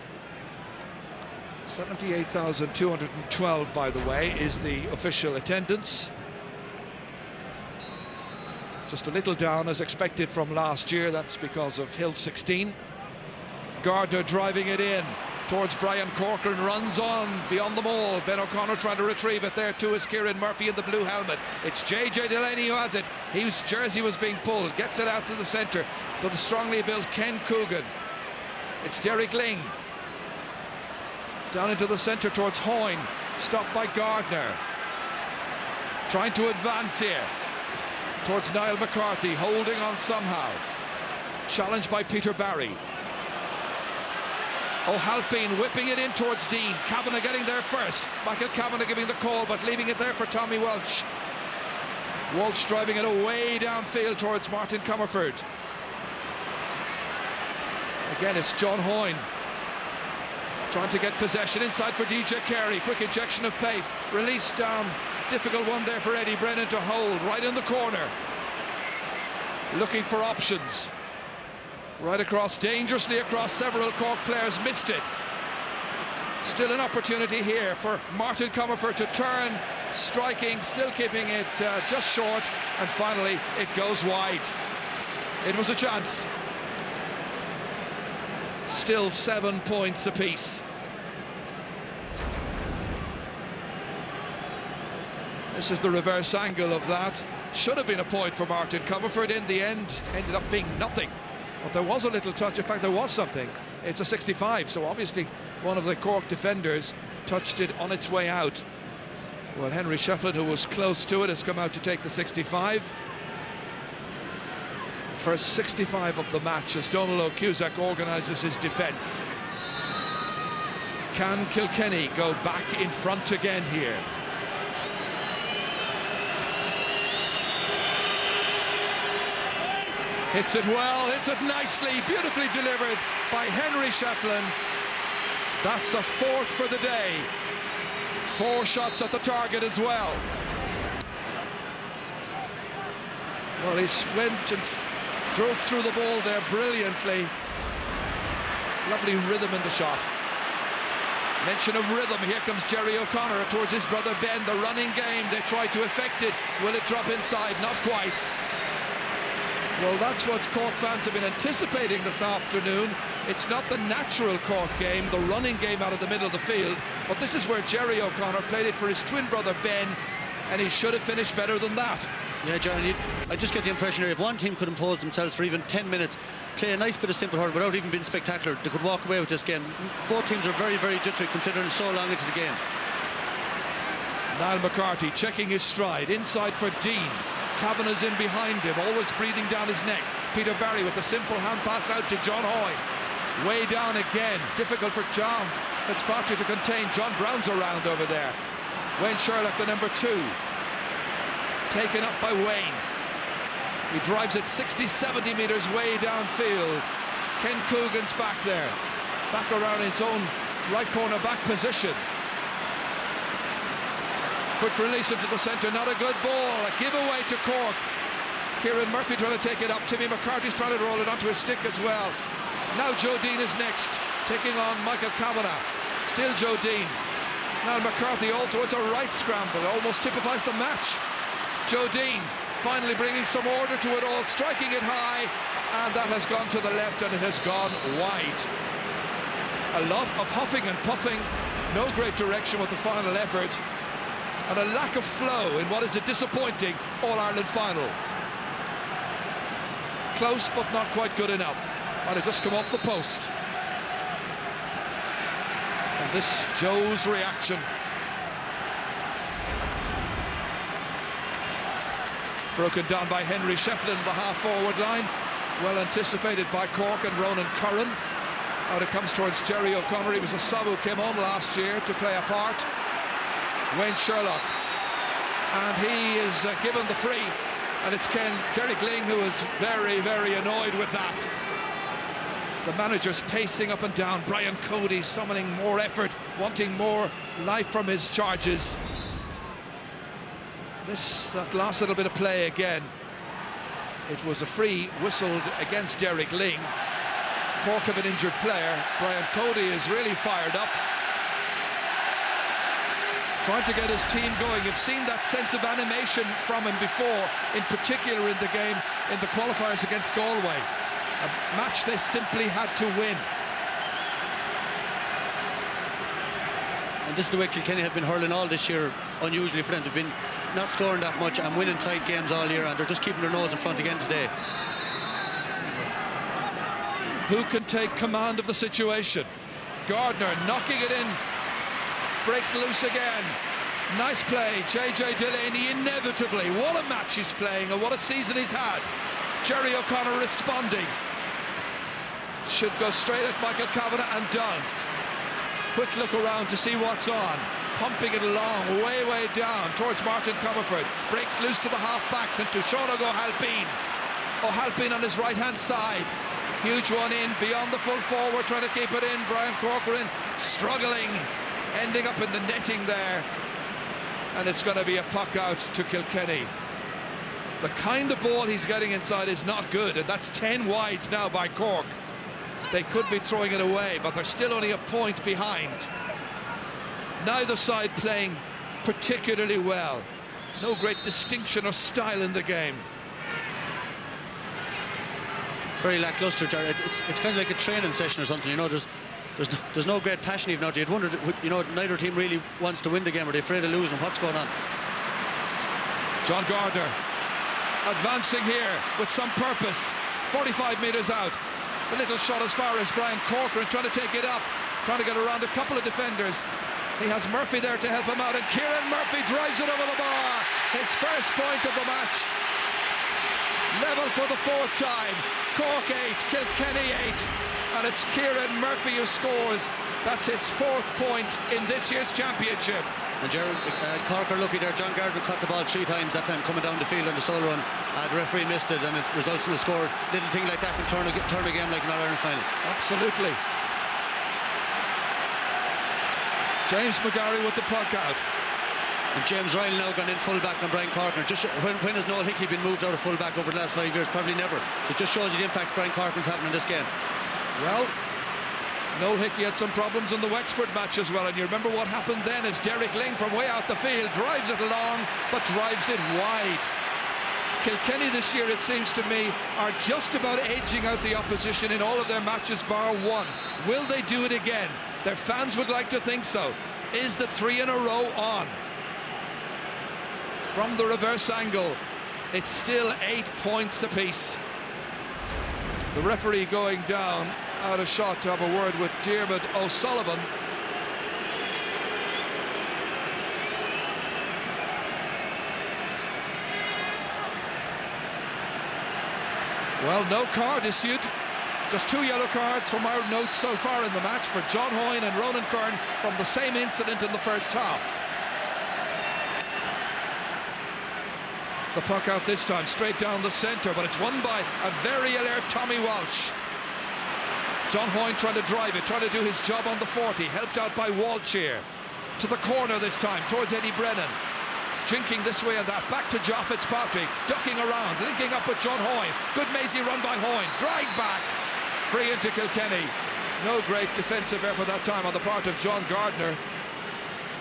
78,212, by the way, is the official attendance. Just a little down as expected from last year. That's because of Hill 16. Gardner driving it in towards Brian Corcoran, runs on beyond the maul. Ben O'Connor trying to retrieve it there to his Kieran Murphy in the blue helmet. It's JJ Delaney who has it. His jersey was being pulled, gets it out to the centre to the strongly built Ken Coogan. It's Derek Ling down into the centre towards Hoyne, stopped by Gardner, trying to advance here towards Niall McCarthy, holding on somehow, challenged by Peter Barry. O'Halpine whipping it in towards Dean. Kavanagh getting there first. Michael Kavanagh giving the call, but leaving it there for Tommy Welch. Welch driving it away downfield towards Martin Comerford. Again, it's John Hoyne trying to get possession inside for DJ Carey. Quick injection of pace. Release down. Difficult one there for Eddie Brennan to hold. Right in the corner. Looking for options. Right across, dangerously across several Cork players, missed it. Still an opportunity here for Martin Comerford to turn, striking, still keeping it just short, and finally it goes wide. It was a chance. Still 7 points apiece. This is the reverse angle of that. Should have been a point for Martin Comerford. In the end, ended up being nothing. But there was a little touch. In fact, there was something. It's a 65, so obviously one of the Cork defenders touched it on its way out. Well, Henry Shefflin, who was close to it, has come out to take the 65. First 65 of the match as Donal Cusack organises his defence. Can Kilkenny go back in front again here? Hits it well, hits it nicely, beautifully delivered by Henry Shefflin. That's a fourth for the day. 4 shots at the target as well. Well, he went and drove through the ball there brilliantly. Lovely rhythm in the shot. Mention of rhythm, here comes Jerry O'Connor towards his brother Ben. The running game, they try to effect it. Will it drop inside? Not quite. Well, that's what Cork fans have been anticipating this afternoon. It's not the natural Cork game, the running game out of the middle of the field, but this is where Jerry O'Connor played it for his twin brother Ben, and he should have finished better than that. Yeah, John, I just get the impression here, if one team could impose themselves for even 10 minutes, play a nice bit of simple hurling without even being spectacular, they could walk away with this game. Both teams are very, very jittery considering so long into the game. Niall McCarthy checking his stride, inside for Dean. Kavanagh's in behind him, always breathing down his neck. Peter Barry with a simple hand pass out to John Hoy. Way down again, difficult for John Fitzpatrick to contain. John Brown's around over there. Wayne Sherlock, the number 2. Taken up by Wayne. He drives it 60-70 metres way downfield. Ken Coogan's back there. Back around in his own right corner back position. Quick release into the centre, not a good ball. A giveaway to Cork. Kieran Murphy trying to take it up. Timmy McCarthy's trying to roll it onto his stick as well. Now Joe Dean is next, taking on Michael Kavanagh. Still Joe Dean. Now McCarthy also, it's a right scramble, almost typifies the match. Joe Dean finally bringing some order to it all, striking it high, and that has gone to the left and it has gone wide. A lot of huffing and puffing, no great direction with the final effort, and a lack of flow in what is a disappointing All-Ireland final. Close, but not quite good enough. And it just come off the post. And this Joe's reaction. Broken down by Henry Shefflin in the half-forward line. Well anticipated by Cork and Ronan Curran. Out it comes towards Jerry O'Connor. He was a sub who came on last year to play a part. Wayne Sherlock. And he is given the free. And it's Derek Ling who is very, very annoyed with that. The manager's pacing up and down. Brian Cody summoning more effort, wanting more life from his charges. That last little bit of play again. It was a free whistled against Derek Ling. Cork have an injured player. Brian Cody is really fired up, trying to get his team going. You've seen that sense of animation from him before, in particular in the game in the qualifiers against Galway. A match they simply had to win. And this is the way Kilkenny have been hurling all this year, unusually for them. They've been not scoring that much and winning tight games all year, and they're just keeping their nose in front again today. Who can take command of the situation? Gardner knocking it in, breaks loose again. Nice play, JJ Delaney inevitably. What a match he's playing and what a season he's had. Jerry O'Connor responding. Should go straight at Michael Kavanagh and does. Quick look around to see what's on. Pumping it along, way, way down towards Martin Comerford. Breaks loose to the half-backs and to Sean O'Halpine. O'Halpine on his right-hand side. Huge one in, beyond the full forward, trying to keep it in. Brian Corcoran struggling, ending up in the netting there. And it's going to be a puck out to Kilkenny. The kind of ball he's getting inside is not good, and that's 10 wides now by Cork. They could be throwing it away, but they're still only a point behind. Neither side playing particularly well. No great distinction or style in the game. Very lackluster, Jared. It's kind of like a training session or something, you know. There's no great passion even out there. You'd wonder, you know, neither team really wants to win the game. Are they afraid of losing? What's going on? John Gardner advancing here with some purpose. 45 metres out. The little shot as far as Brian Corcoran trying to take it up, trying to get around a couple of defenders. He has Murphy there to help him out, and Kieran Murphy drives it over the bar. His first point of the match. Level for the fourth time. Cork 8, Kilkenny 8, and it's Kieran Murphy who scores. That's his fourth point in this year's championship. And Cork are lucky there. John Gardner caught the ball 3 times that time coming down the field on the solo run. The referee missed it, and it results in a score. Little thing like that can turn a game like an All-Ireland final. Absolutely. James McGarry with the puck out. And James Ryle now gone in full-back on Brian Corcoran. Just when has Noel Hickey been moved out of full-back over the last 5 years? Probably never. It just shows you the impact Brian Corcoran's having in this game. Well, Noel Hickey had some problems in the Wexford match as well, and you remember what happened then as Derek Ling from way out the field drives it along, but drives it wide. Kilkenny this year, it seems to me, are just about edging out the opposition in all of their matches bar one. Will they do it again? Their fans would like to think so. Is the 3 in a row on? From the reverse angle, it's still 8 points apiece. The referee going down out of shot to have a word with Diarmuid O'Sullivan. Well, no card issued. Just 2 yellow cards from our notes so far in the match for John Hoyne and Ronan Kern from the same incident in the first half. The puck out this time, straight down the centre, but it's won by a very alert Tommy Walsh. John Hoyne trying to drive it, trying to do his job on the 40, helped out by Walsh here. To the corner this time, towards Eddie Brennan. Drinking this way and that, back to Joe Fitzpatrick, ducking around, linking up with John Hoyne. Good Macy run by Hoyne, drag back. Free into Kilkenny. No great defensive effort that time on the part of John Gardner.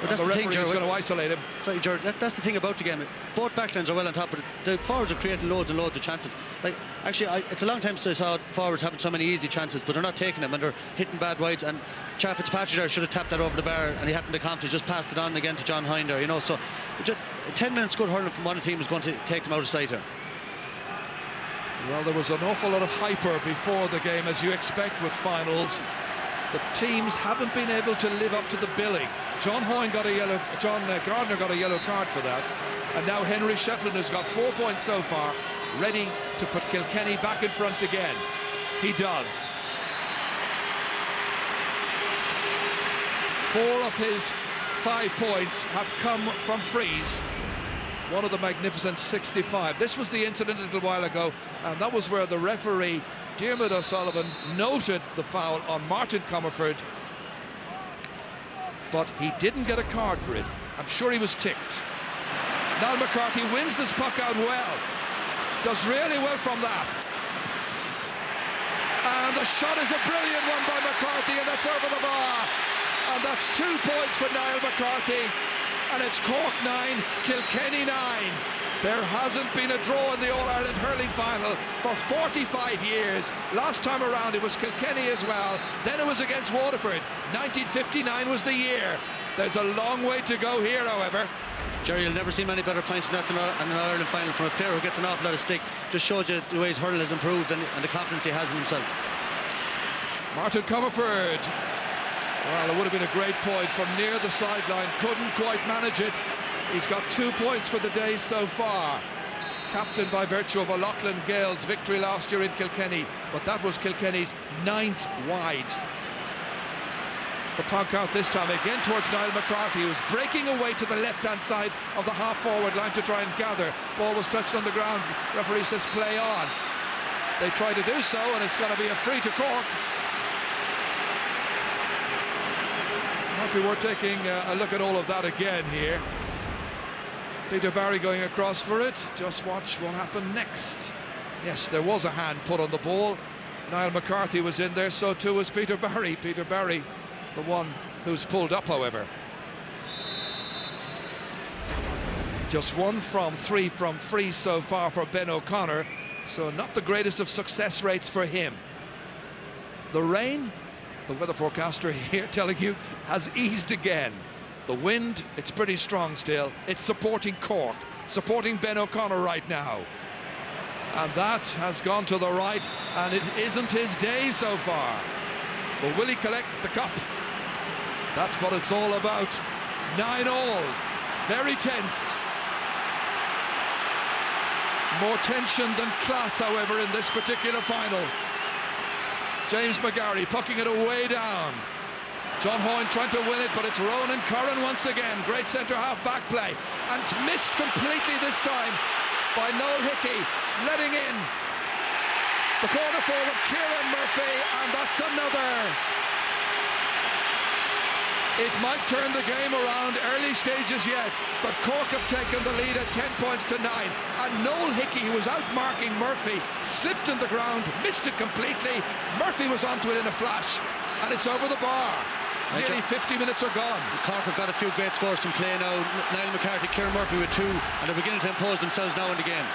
But the referee is going to isolate him. Sorry, George, that's the thing about the game. Both backlines are well on top, but the forwards are creating loads and loads of chances. Like, actually, it's a long time since I saw forwards having so many easy chances, but they're not taking them, and they're hitting bad wides. And Joe Fitzpatrick there should have tapped that over the bar, and he hadn't the confidence, just passed it on again to John Hoyne there, you know. So, just 10 minutes good hurling from one team is going to take them out of sight here. Well, there was an awful lot of hyper before the game, as you expect with finals. The teams haven't been able to live up to the billing. John Gardner got a yellow card for that, and now Henry Shefflin has got 4 points so far, ready to put Kilkenny back in front again. He does. 4 of his 5 points have come from frees. One of the magnificent 65. This was the incident a little while ago, and that was where the referee Diarmuid O'Sullivan noted the foul on Martin Comerford, but he didn't get a card for it. I'm sure he was ticked. Niall McCarthy wins this puck out well, does really well from that, and the shot is a brilliant one by McCarthy, and that's over the bar, and that's 2 points for Niall McCarthy, and it's Cork 9, Kilkenny 9. There hasn't been a draw in the All-Ireland hurling final for 45 years. Last time around it was Kilkenny as well. Then it was against Waterford. 1959 was the year. There's a long way to go here, however. Jerry, you'll never see many better points than that in an All-Ireland final from a player who gets an awful lot of stick. Just shows you the way his hurling has improved and the confidence he has in himself. Martin Comerford. Well, it would have been a great point from near the sideline. Couldn't quite manage it. He's got 2 points for the day so far. Captain by virtue of O'Loughlin Gale's victory last year in Kilkenny, but that was Kilkenny's 9th wide. The puck out this time again towards Niall McCarthy, who's breaking away to the left-hand side of the half-forward line to try and gather. Ball was touched on the ground. Referee says play on. They try to do so, and it's going to be a free to Cork. Might be worth taking a look at all of that again here. Peter Barry going across for it. Just watch what happened next. Yes, there was a hand put on the ball. Niall McCarthy was in there, so too was Peter Barry. Peter Barry, the one who's pulled up, however. Just 1 from 3 from free so far for Ben O'Connor, so not the greatest of success rates for him. The rain, the weather forecaster here telling you, has eased again. The wind, it's pretty strong still. It's supporting Cork, supporting Ben O'Connor right now. And that has gone to the right, and it isn't his day so far. But will he collect the cup? That's what it's all about. 9-all. Very tense. More tension than class, however, in this particular final. James McGarry pucking it away down. John Hoyne trying to win it, but it's Ronan Curran once again. Great centre-half back play. And it's missed completely this time by Noel Hickey, letting in the corner forward, Kieran Murphy, and that's another. It might turn the game around, early stages yet, but Cork have taken the lead at 10 points to 9. And Noel Hickey, who was out marking Murphy, slipped in the ground, missed it completely. Murphy was onto it in a flash, and it's over the bar. Nearly 50 minutes are gone. Cork have got a few great scores from play now. Niall McCarthy, Kieran Murphy with 2, and they're beginning to impose themselves now in the game.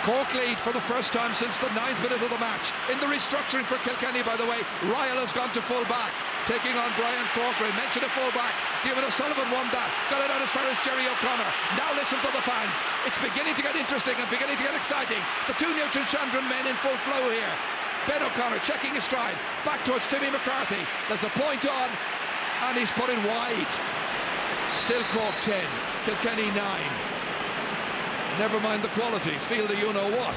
Cork lead for the first time since the 9th minute of the match. In the restructuring for Kilkenny, by the way, Ryle has gone to full back, taking on Brian Corcoran. Mention of full backs. David O'Sullivan won that. Got it out as far as Jerry O'Connor. Now listen to the fans. It's beginning to get interesting and beginning to get exciting. The two Newton Chandran men in full flow here. Ben O'Connor checking his stride. Back towards Timmy McCarthy. There's a point on, and he's put it wide. Still Cork 10, Kilkenny 9. Never mind the quality, feel the you-know-what.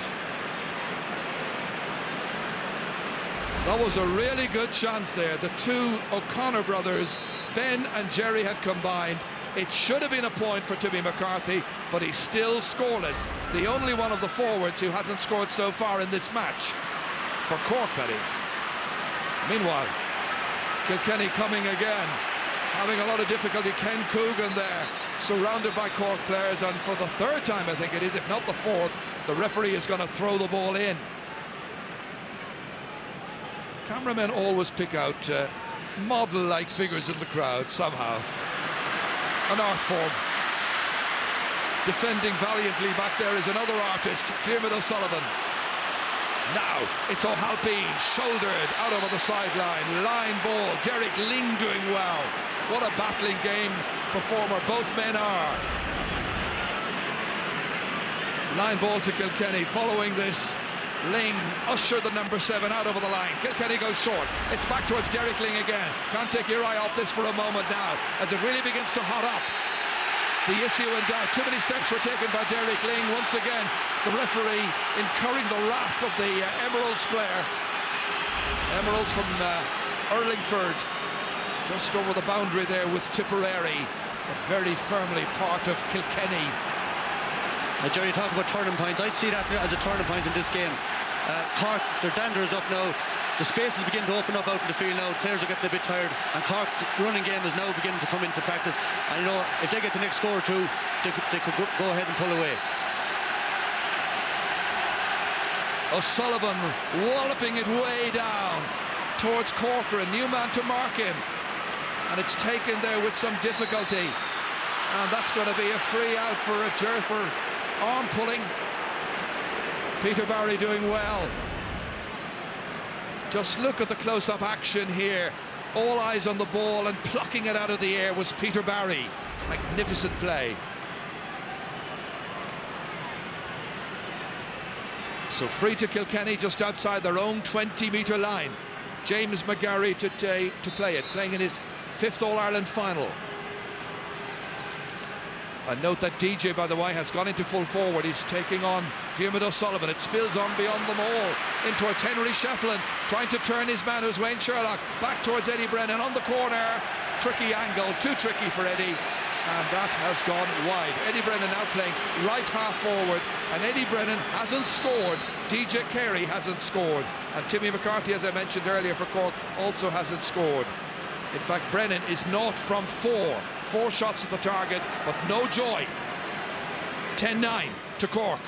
That was a really good chance there. The two O'Connor brothers, Ben and Jerry, had combined. It should have been a point for Timmy McCarthy, but he's still scoreless. The only one of the forwards who hasn't scored so far in this match. For Cork, that is. Meanwhile, Kilkenny coming again. Having a lot of difficulty. Ken Coogan there, surrounded by Cork players, and for the third time, I think it is, if not the fourth, the referee is going to throw the ball in. Cameramen always pick out model-like figures in the crowd somehow. An art form. Defending valiantly back there is another artist, Diarmuid O'Sullivan. Now it's O'Halpine, shouldered out over the sideline, line ball. Derek Ling doing well. What a battling game performer both men are. Line ball to Kilkenny. Following this, Ling usher the number 7 out over the line. Kilkenny goes short. It's back towards Derek Ling again. Can't take your eye off this for a moment now, as it really begins to hot up. The issue in doubt. Too many steps were taken by Derek Ling. Once again, the referee incurring the wrath of the Emeralds player. Emeralds from Urlingford, just over the boundary there with Tipperary, but very firmly part of Kilkenny. Jerry, you talk about turning points. I'd see that as a turning point in this game. Cork, their dander is up now. The spaces begin to open up out in the field now. Players are getting a bit tired, and Cork's running game is now beginning to come into practice. And you know, if they get the next score or two, they could go ahead and pull away. O'Sullivan walloping it way down towards Corcoran. New man to mark him, and it's taken there with some difficulty. And that's going to be a free out for a Jerford. Arm pulling. Peter Barry doing well. Just look at the close-up action here. All eyes on the ball, and plucking it out of the air was Peter Barry. Magnificent play. So free to Kilkenny just outside their own 20-metre line. James McGarry to play it, playing in his 5th All-Ireland final. And note that DJ, by the way, has gone into full forward. He's taking on Diarmuid O'Sullivan. It spills on beyond them all, in towards Henry Shefflin, trying to turn his man, who's Wayne Sherlock, back towards Eddie Brennan on the corner. Tricky angle, too tricky for Eddie, and that has gone wide. Eddie Brennan now playing right half forward, and Eddie Brennan hasn't scored. DJ Carey hasn't scored, and Timmy McCarthy, as I mentioned earlier, for Cork, also hasn't scored. In fact, Brennan is 0 from 4. 4 shots at the target, but no joy. 10-9 to Cork.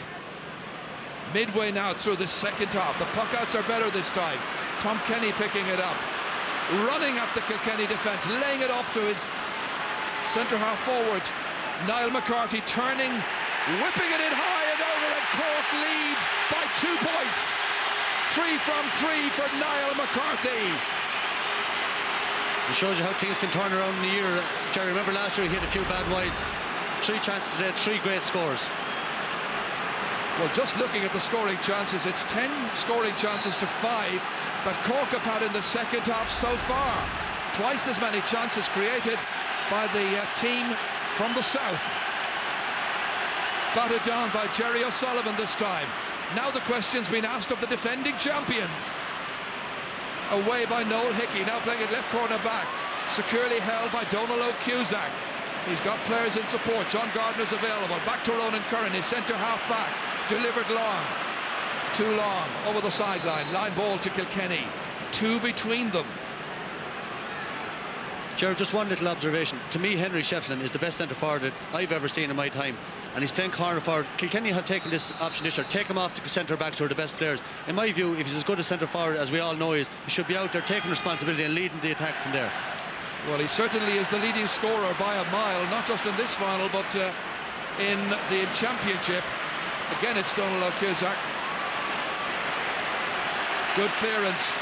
Midway now through the second half. The puckouts are better this time. Tom Kenny picking it up. Running at the Kilkenny defence, laying it off to his centre-half forward, Niall McCarthy, turning, whipping it in high and over, and Cork lead by 2 points. 3 from 3 for Niall McCarthy. It shows you how things can turn around in a year. Jerry, remember last year he hit a few bad wides. 3 chances today, 3 great scores. Well, just looking at the scoring chances, it's 10 scoring chances to 5 that Cork have had in the second half so far. twice as many chances created by the team from the south. Batted down by Jerry O'Sullivan this time. Now the question's been asked of the defending champions. Away by Noel Hickey, now playing at left corner back. Securely held by Donal O'Cusack. He's got players in support. John Gardner's available. Back to Ronan Curran, his centre half back. Delivered long. Too long. Over the sideline. Line ball to Kilkenny. Two between them. Gerard, just one little observation. To me, Henry Shefflin is the best centre forward that I've ever seen in my time, and he's playing corner forward. Kilkenny have taken this option this year, take him off the centre backs who are the best players. In my view, if he's as good a centre forward as we all know he is, he should be out there taking responsibility and leading the attack from there. Well, he certainly is the leading scorer by a mile, not just in this final, but in the championship. Again, it's Donal O'Cusack. Good clearance.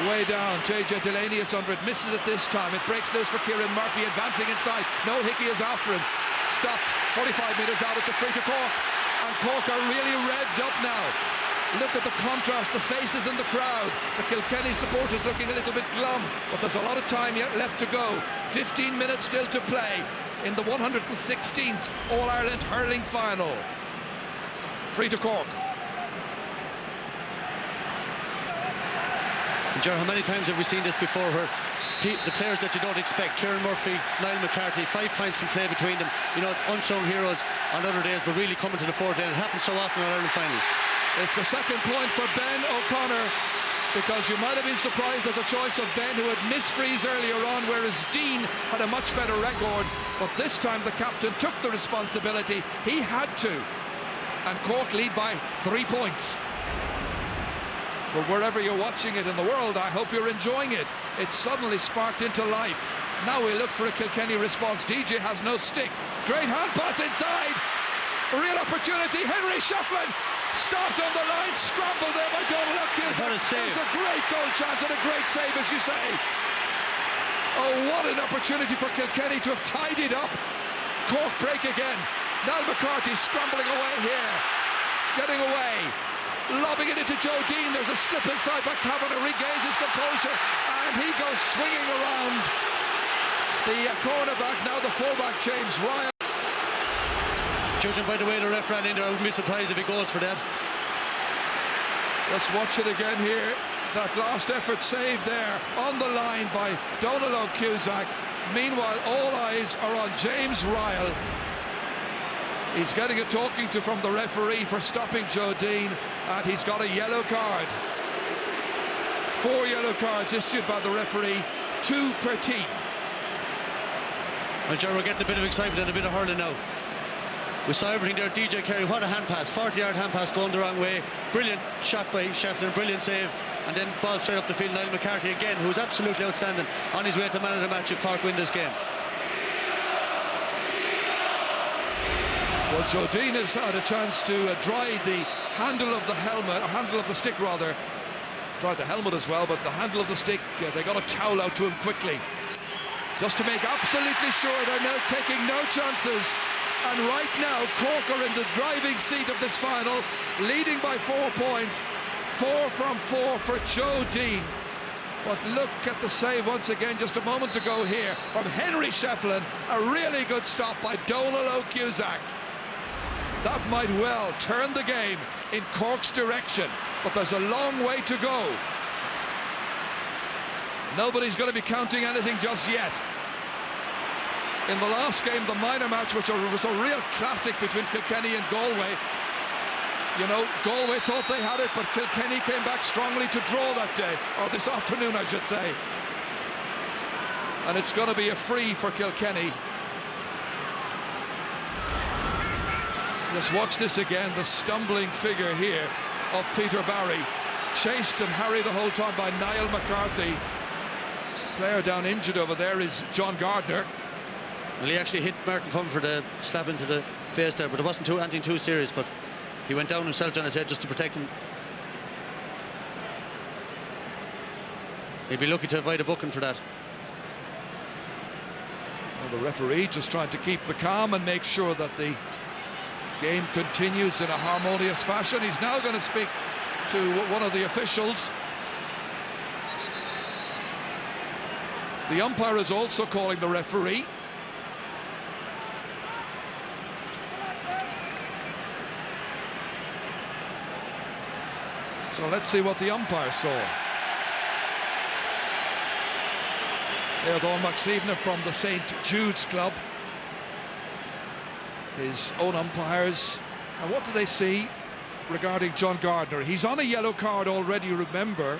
Way down, JJ Delaney is under it, misses it this time. It breaks loose for Kieran Murphy, advancing inside. Noel Hickey is after him. Stopped, 45 metres out, it's a free to Cork. And Cork are really revved up now. Look at the contrast, the faces in the crowd. The Kilkenny supporters looking a little bit glum, but there's a lot of time yet left to go. 15 minutes still to play in the 116th All-Ireland Hurling Final. Free to Cork. Gerard, how many times have we seen this before where the players that you don't expect, Kieran Murphy, Niall McCarthy, 5 points from play between them, you know, unsung heroes on other days, but really coming to the fore. It happens so often in Ireland finals. It's a second point for Ben O'Connor, because you might have been surprised at the choice of Ben, who had missed frees earlier on, whereas Dean had a much better record. But this time the captain took the responsibility. He had to. And Cork lead by 3 points. But wherever you're watching it in the world, I hope you're enjoying it. It's suddenly sparked into life. Now we look for a Kilkenny response. DJ has no stick. Great hand pass inside. A real opportunity. Henry Shefflin stopped on the line. Scrambled there by Donal O'Cusack. It was a great goal chance and a great save, as you say. Oh, what an opportunity for Kilkenny to have tied it up. Cork break again. Niall McCarthy scrambling away here. Getting away. Lobbing it into Joe Dean. There's a slip inside by Kavanagh. Regains his composure and he goes swinging around the cornerback. Now the fullback, James Ryan. Judging by the way the ref ran in there, I wouldn't be surprised if he goes for that. Let's watch it again here. That last effort save there on the line by Donal O'Cusack. Meanwhile, all eyes are on James Ryle. He's getting a talking to from the referee for stopping Joe Dean, and he's got a yellow card. 4 yellow cards issued by the referee, 2 per team. Well, Gerard, we're getting a bit of excitement and a bit of hurling now. We saw everything there. DJ Carey, what a hand pass, 40-yard hand pass going the wrong way. Brilliant shot by Shefflin, brilliant save, and then ball straight up the field. Niall McCarthy again, who's absolutely outstanding, on his way to man of the match if Cork win this game. Well, Joe Dean has had a chance to dry the handle of the helmet, or handle of the stick rather. Dry the helmet as well, but the handle of the stick, they got a towel out to him quickly, just to make absolutely sure they're now taking no chances. And right now, Cork are in the driving seat of this final, leading by 4 points. 4 from 4 for Joe Dean. But look at the save once again just a moment ago here from Henry Shefflin. A really good stop by Donal O'Cusack. That might well turn the game in Cork's direction, but there's a long way to go. Nobody's going to be counting anything just yet. In the last game, the minor match, which was a real classic between Kilkenny and Galway, you know, Galway thought they had it, but Kilkenny came back strongly to draw that day, or this afternoon, I should say. And it's going to be a free for Kilkenny. Just watch this again, the stumbling figure here of Peter Barry, chased and harried the whole time by Niall McCarthy. Player down injured over there is John Gardner. Well, he actually hit Martin Cum for the slap into the face there, but it wasn't anything too serious, but he went down himself on his head just to protect him. He'd be lucky to avoid a booking for that. Well, the referee just trying to keep the calm and make sure that the game continues in a harmonious fashion. He's now going to speak to one of the officials. The umpire is also calling the referee. So let's see what the umpire saw. Theodore McSeevena from the St. Jude's Club. His own umpires. And what do they see regarding John Gardner? He's on a yellow card already, remember.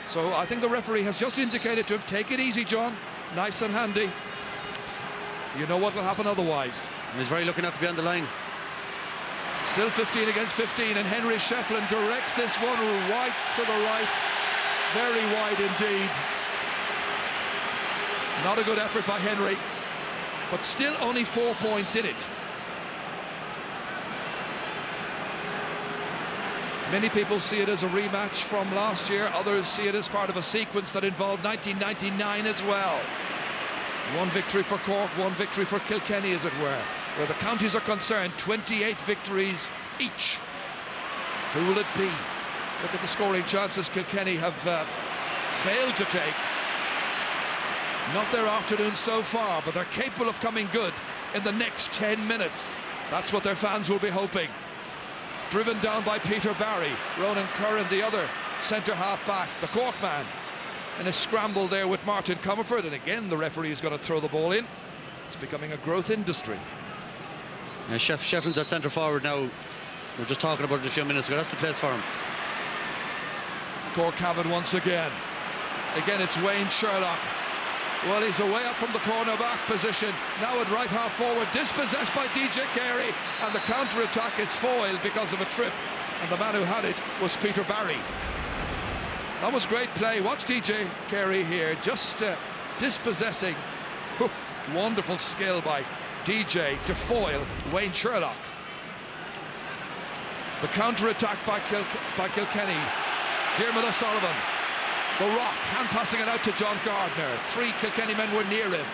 So I think the referee has just indicated to him, take it easy, John. Nice and handy. You know what will happen otherwise. He's very lucky not to be on the line. Still 15 against 15, and Henry Shefflin directs this one right to the right. Very wide indeed. Not a good effort by Henry, but still only 4 points in it. Many people see it as a rematch from last year. Others see it as part of a sequence that involved 1999 as well. One victory for Cork, one victory for Kilkenny, as it were. Where the counties are concerned, 28 victories each. Who will it be? Look at the scoring chances Kilkenny have failed to take. Not their afternoon so far, but they're capable of coming good in the next 10 minutes. That's what their fans will be hoping. Driven down by Peter Barry. Ronan Curran, the other centre half back, the Cork man, in a scramble there with Martin Comerford, and again the referee is going to throw the ball in. It's becoming a growth industry. Yeah, Shefflin's at centre forward now. We were just talking about it a few minutes ago. That's the place for him. Cork have it once again. Again, it's Wayne Sherlock. Well, he's away up from the corner-back position. Now at right half forward, dispossessed by DJ Carey, and the counter-attack is foiled because of a trip. And the man who had it was Peter Barry. That was great play. Watch DJ Carey here, just dispossessing. Wonderful skill by DJ to foil Wayne Sherlock. The counter-attack by Kilkenny. Diarmuid O'Sullivan. The Rock, hand passing it out to John Gardner. 3 Kilkenny men were near him.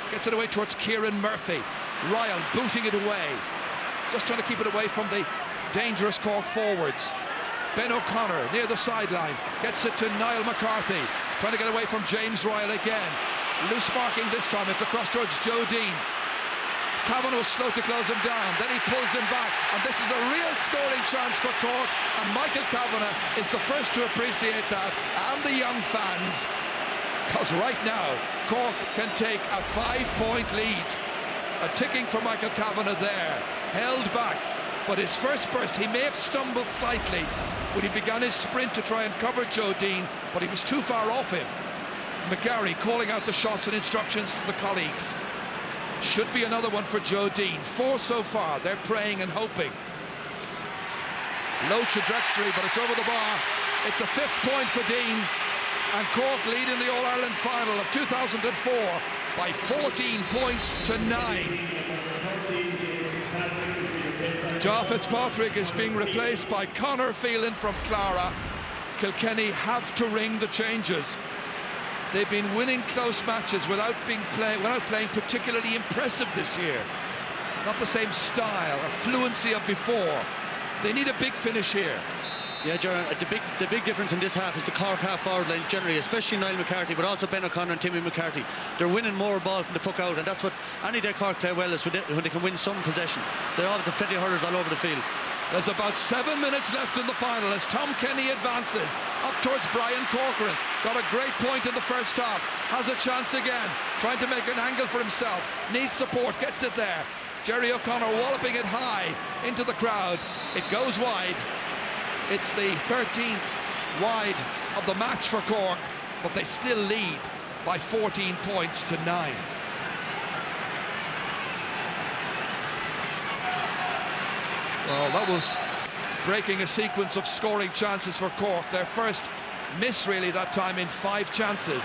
Gets it away towards Kieran Murphy. Ryan booting it away. Just trying to keep it away from the dangerous Cork forwards. Ben O'Connor near the sideline. Gets it to Niall McCarthy. Trying to get away from James Ryle again. Loose marking this time. It's across towards Joe Dean. Kavanagh was slow to close him down, then he pulls him back, and this is a real scoring chance for Cork, and Michael Kavanagh is the first to appreciate that, and the young fans, because right now Cork can take a 5-point lead. A ticking for Michael Kavanagh there, held back, but his first burst, he may have stumbled slightly when he began his sprint to try and cover Joe Dean, but he was too far off him. McGarry calling out the shots and instructions to the colleagues. Should be another one for Joe Dean. 4 so far. They're praying and hoping. Low trajectory, but it's over the bar. It's a 5th point for Dean. And Cork lead in the All-Ireland final of 2004 by 14 points to 9. Joe Fitzpatrick is being replaced by Conor Phelan from Clara. Kilkenny have to ring the changes. They've been winning close matches without playing particularly impressive this year. Not the same style or fluency of before. They need a big finish here. Yeah, Gerard, the big difference in this half is the Cork half forward line generally, especially Niall McCarthy, but also Ben O'Connor and Timmy McCarthy. They're winning more ball from the puck out, and that's what any day Cork play well is when they can win some possession. They're always plenty of hurlers all over the field. There's about 7 minutes left in the final as Tom Kenny advances up towards Brian Corcoran. Got a great point in the first half. Has a chance again. Trying to make an angle for himself. Needs support. Gets it there. Jerry O'Connor walloping it high into the crowd. It goes wide. It's the 13th wide of the match for Cork, but they still lead by 14 points to 9. Well, that was breaking a sequence of scoring chances for Cork. Their first miss, really, that time in 5 chances.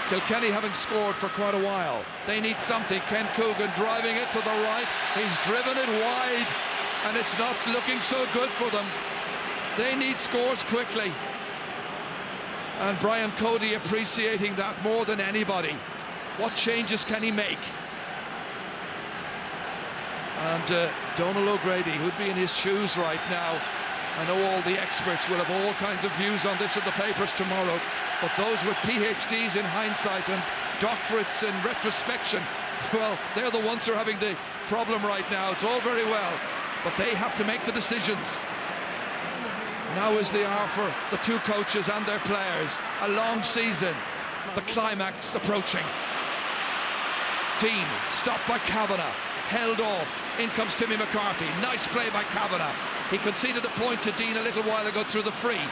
Kilkenny having scored for quite a while. They need something. Ken Coogan driving it to the right. He's driven it wide, and it's not looking so good for them. They need scores quickly. And Brian Cody appreciating that more than anybody. What changes can he make? And Donald O'Grady, who'd be in his shoes right now. I know all the experts will have all kinds of views on this in the papers tomorrow. But those with PhDs in hindsight and doctorates in retrospection, well, they're the ones who are having the problem right now. It's all very well, but they have to make the decisions. Now is the hour for the two coaches and their players. A long season, the climax approaching. Dean, stopped by Kavanagh, held off. In comes Timmy McCarthy. Nice play by Kavanagh. He conceded a point to Dean a little while ago through the free.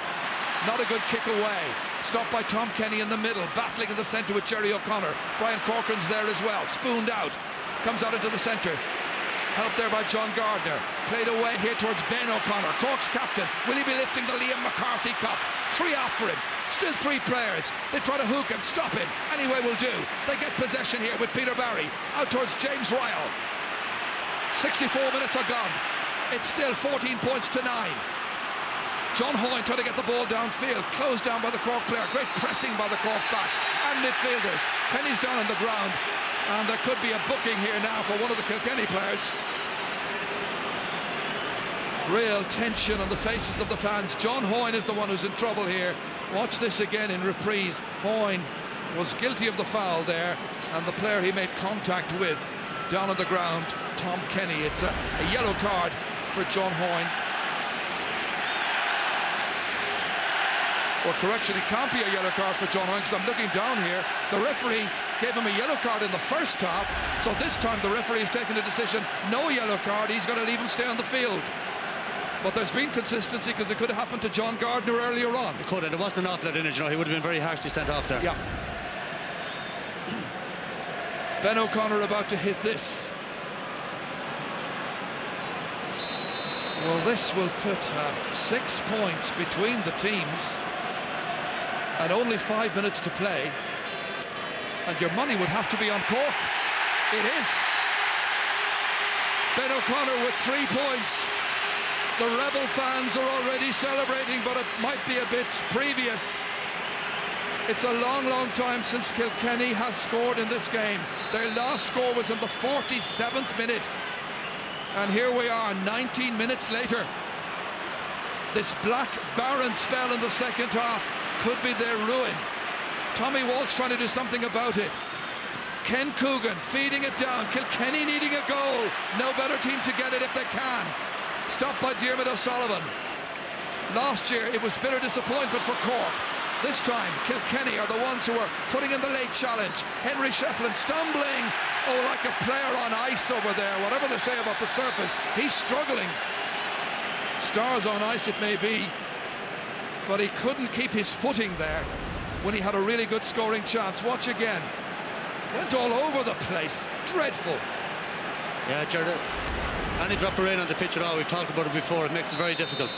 Not a good kick away. Stopped by Tom Kenny in the middle, battling in the centre with Jerry O'Connor. Brian Corcoran's there as well, spooned out. Comes out into the centre. Help there by John Gardner. Played away here towards Ben O'Connor, Cork's captain. Will he be lifting the Liam McCarthy Cup? Three after him. Still three players. They try to hook him, stop him. Anyway will do. They get possession here with Peter Barry. Out towards James Ryle. 64 minutes are gone. It's still 14 points to 9. John Hoyne trying to get the ball downfield. Closed down by the Cork player. Great pressing by the Cork backs and midfielders. Kenny's down on the ground. And there could be a booking here now for one of the Kilkenny players. Real tension on the faces of the fans. John Hoyne is the one who's in trouble here. Watch this again in reprise. Hoyne was guilty of the foul there, and the player he made contact with down on the ground, Tom Kenny. It's a yellow card for John Hoyne. Or correction, it can't be a yellow card for John Hoyne, because I'm looking down here. The referee gave him a yellow card in the first half, so this time the referee has taken a decision, no yellow card, he's going to leave him stay on the field. But there's been consistency, because it could have happened to John Gardner earlier on. It could, and it wasn't an awful lot in it, you know. He would have been very harshly sent off there. Yeah. Ben O'Connor about to hit this. Well, this will put 6 points between the teams and only 5 minutes to play, and your money would have to be on Cork. It is. Ben O'Connor with 3 points. The Rebel fans are already celebrating, but it might be a bit previous. It's a long, long time since Kilkenny has scored in this game. Their last score was in the 47th minute. And here we are, 19 minutes later. This black, barren spell in the second half could be their ruin. Tommy Walsh trying to do something about it. Ken Coogan feeding it down. Kilkenny needing a goal. No better team to get it if they can. Stopped by Diarmuid O'Sullivan. Last year it was bitter disappointment for Cork. This time Kilkenny are the ones who are putting in the late challenge. Henry Shefflin stumbling, like a player on ice over there. Whatever they say about the surface, he's struggling. Stars on ice it may be, but he couldn't keep his footing there when he had a really good scoring chance. Watch again. Went all over the place. Dreadful. Yeah, Jared, any drop of rain on the pitch at all, we've talked about it before, it makes it very difficult.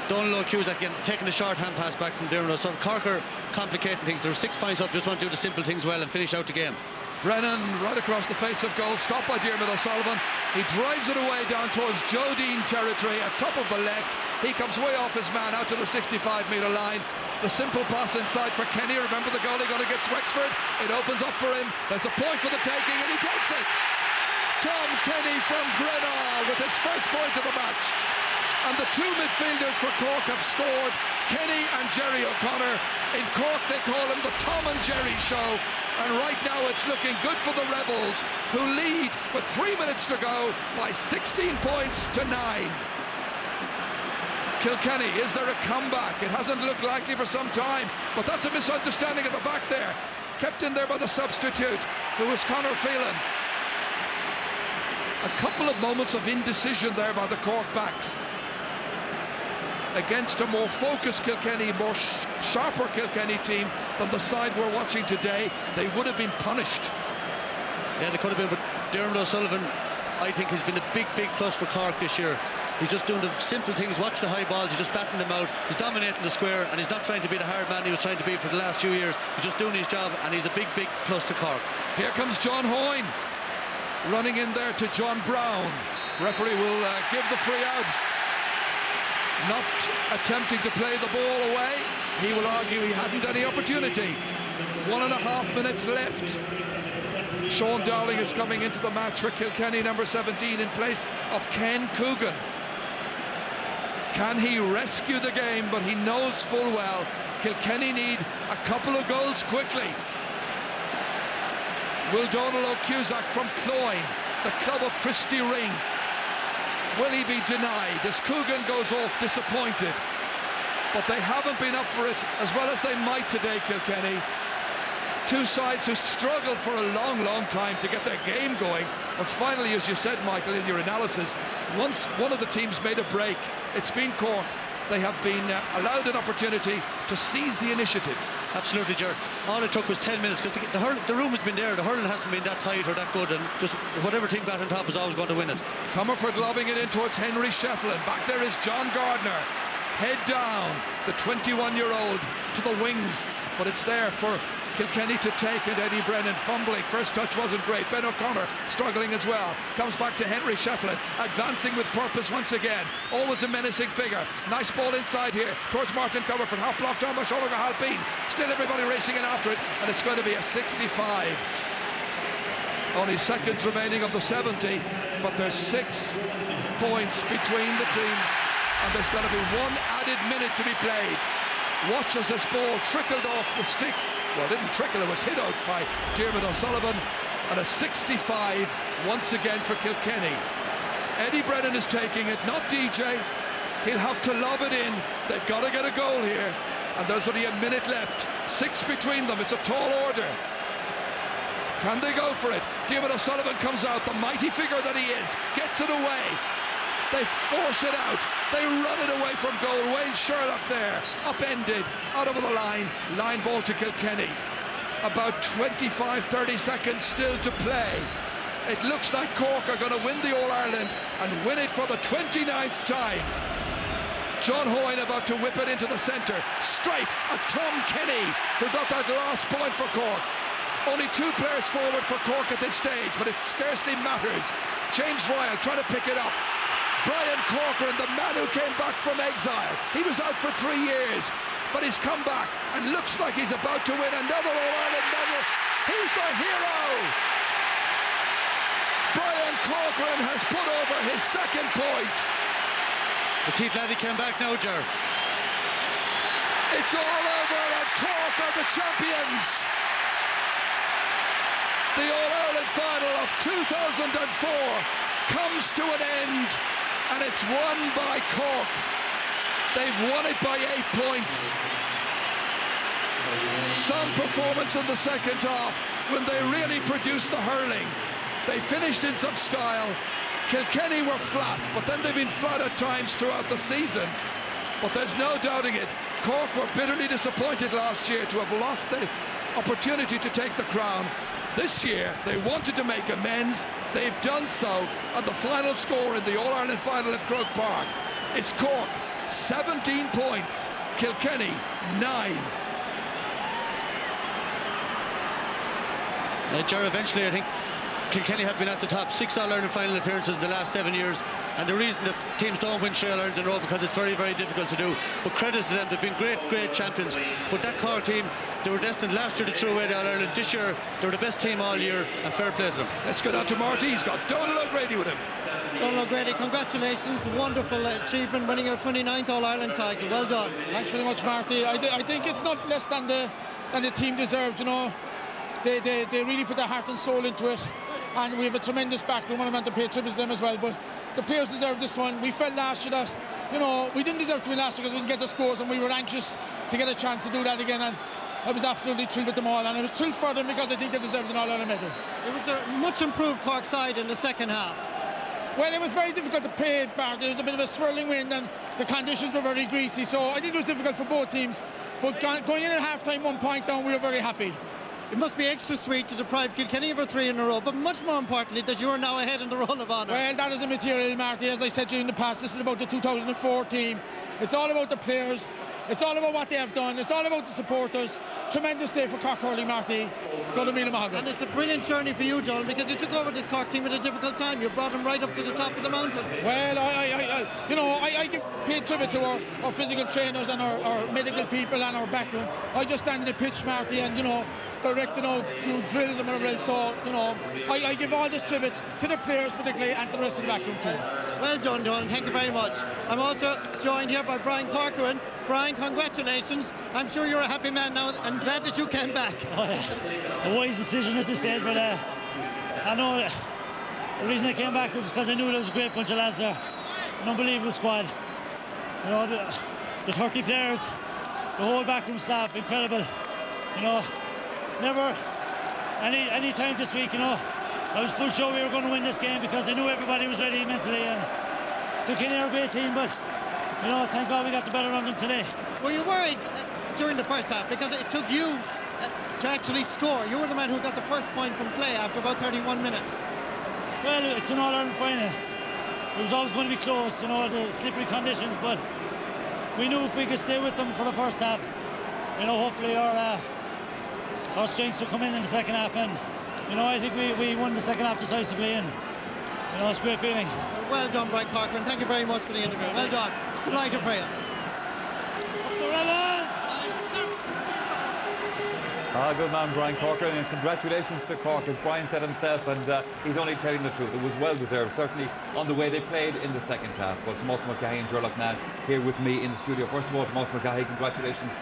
Donald Cusack again taking a short hand pass back from Diarmuid O'Sullivan. Cork are complicating things. They're 6 points up, just want to do the simple things well and finish out the game. Brennan right across the face of goal, stopped by Diarmuid O'Sullivan. He drives it away down towards Joe Dean territory at top of the left. He comes way off his man out to the 65-metre line. The simple pass inside for Kenny. Remember the goalie going against Wexford? It opens up for him. There's a point for the taking, and he takes it. Tom Kenny from Greenock with his first point of the match. And the two midfielders for Cork have scored, Kenny and Jerry O'Connor. In Cork they call him the Tom and Jerry show. And right now it's looking good for the Rebels, who lead with 3 minutes to go by 16 points to 9. Kilkenny, is there a comeback? It hasn't looked likely for some time, but that's a misunderstanding at the back there. Kept in there by the substitute, who was Conor Phelan. A couple of moments of indecision there by the Cork backs. Against a more focused Kilkenny, more sharper Kilkenny team than the side we're watching today, they would have been punished. Yeah, they could have been, but Diarmuid O'Sullivan, I think, has been a big, big plus for Cork this year. He's just doing the simple things, watch the high balls, he's just batting them out, he's dominating the square, and he's not trying to be the hard man he was trying to be for the last few years. He's just doing his job, and he's a big, big plus to Cork. Here comes John Hoyne, running in there to John Brown. Referee will give the free out. Not attempting to play the ball away. He will argue he hadn't any opportunity. 1.5 minutes left. Sean Dowling is coming into the match for Kilkenny, number 17, in place of Ken Coogan. Can he rescue the game? But he knows full well Kilkenny need a couple of goals quickly. Will Donal O'Cusack from Cloyne, the club of Christy Ring, will he be denied as Coogan goes off disappointed? But they haven't been up for it as well as they might today, Kilkenny. Two sides who struggled for a long time to get their game going, and finally, as you said, Michael, in your analysis, once one of the teams made a break, it's been Cork. They have been allowed an opportunity to seize the initiative. Absolutely, Ger. All it took was 10 minutes, because the room has been there. The hurling hasn't been that tight or that good, and just whatever team got on top is always going to win it. Comerford lobbing it in towards Henry Shefflin. Back there is John Gardner. Head down, the 21-year-old to the wings, but it's there for Kilkenny to take, and Eddie Brennan fumbling. First touch wasn't great. Ben O'Connor struggling as well. Comes back to Henry Shefflin, advancing with purpose once again. Always a menacing figure. Nice ball inside here towards Martin Comerford. Half blocked down by Shola Halpine. Still everybody racing in after it, and it's going to be a 65. Only seconds remaining of the 70, but there's 6 points between the teams, and there's going to be 1 added minute to be played. Watch as this ball trickled off the stick. Well, it didn't trickle, it was hit out by Diarmuid O'Sullivan, and a 65 once again for Kilkenny. Eddie Brennan is taking it, not DJ. He'll have to lob it in. They've got to get a goal here, and there's only a minute left. 6 between them. It's a tall order. Can they go for it? Diarmuid O'Sullivan comes out, the mighty figure that he is, gets it away. They force it out. They run it away from goal. Wayne Sherlock there, upended, out over the line. Line ball to Kilkenny. About 25-30 seconds still to play. It looks like Cork are going to win the All-Ireland and win it for the 29th time. John Hoyne about to whip it into the centre. Straight at Tom Kenny, who got that last point for Cork. Only 2 players forward for Cork at this stage, but it scarcely matters. James Ryle trying to pick it up. Brian Corcoran, the man who came back from exile. He was out for 3 years, but he's come back and looks like he's about to win another All-Ireland medal. He's the hero! Brian Corcoran has put over his 2nd point. Is he glad he came back now, Ger? It's all over, and Cork are the champions. The All-Ireland final of 2004 comes to an end, and it's won by Cork. They've won it by 8 points. Some performance in the second half when they really produced the hurling. They finished in some style. Kilkenny were flat, but then they've been flat at times throughout the season. But there's no doubting it. Cork were bitterly disappointed last year to have lost the opportunity to take the crown. This year, they wanted to make amends. They've done so, and the final score in the All-Ireland final at Croke Park is Cork, 17 points, Kilkenny, 9. Ger, eventually, I think Kilkenny have been at the top. 6 All-Ireland final appearances in the last 7 years, and the reason that teams don't win 3 All-Irelands in a row because it's very difficult to do. But credit to them, they've been great champions. But that Cork team, they were destined last year to throw away the All-Ireland. This year, they were the best team all year, and fair play to them. Let's go down to Marty. He's got Donal O'Grady with him. Donal O'Grady, congratulations, wonderful achievement, winning your 29th All-Ireland title. Well done. Thanks very much, Marty. I think it's not less than the team deserved. You know, they really put their heart and soul into it, and we have a tremendous backroom, and I want to pay tribute to them as well. But the players deserve this one. We felt last year that, you know, we didn't deserve to win last year because we didn't get the scores, and we were anxious to get a chance to do that again. And I was absolutely thrilled with them all, and I was thrilled for them because I think they deserved an All-Ireland medal. It was a much improved Cork side in the second half. Well, it was very difficult to play, Mark. There was a bit of a swirling wind, and the conditions were very greasy, so I think it was difficult for both teams. But going in at half-time, 1 point down, we were very happy. It must be extra sweet to deprive Kilkenny of 3 in a row, but much more importantly that you are now ahead in the Roll of Honour. Well, that is immaterial, Marty. As I said to you in the past, this is about the 2004 team. It's all about the players. It's all about what they have done. It's all about the supporters. Tremendous day for Cork Hurling, Marty. Go to Míle Maith. And it's a brilliant journey for you, Donal, because you took over this Cork team at a difficult time. You brought them right up to the top of the mountain. Well, I give paid tribute to our physical trainers and our medical people and our backroom. I just stand in the pitch, Marty, and, you know, directing out through drills and whatever else. So, you know, I give all this tribute to the players particularly and to the rest of the backroom team. Well done, Donald. Thank you very much. I'm also joined here by Brian Corcoran. Brian, congratulations. I'm sure you're a happy man now and glad that you came back. Oh, yeah. A wise decision at this stage, but I know the reason I came back was because I knew there was a great bunch of lads there. An unbelievable squad. You know, the 30 players, the whole backroom staff, incredible. You know, never any time this week, you know, I was full sure we were going to win this game because I knew everybody was ready mentally, and Kilkenny are a great team, but you know, thank God we got the better of them today. Were you worried during the first half because it took you to actually score? You were the man who got the first point from play after about 31 minutes. Well, it's an All-Ireland final. It was always going to be close, you know, the slippery conditions, but we knew if we could stay with them for the first half, you know, hopefully our strengths will come in the second half, and you know, I think we won the second half decisively, and you know, it's a great feeling. Well done, Brian Corcoran. Thank you very much for the interview. Well done. Delighted for you. Good man, Brian Corcoran, and congratulations to Cork, as Brian said himself, and he's only telling the truth. It was well deserved, certainly on the way they played in the second half. Well, Tomás Mulcahy and Gerlach Nan here with me in the studio. First of all, Tomás Mulcahy, congratulations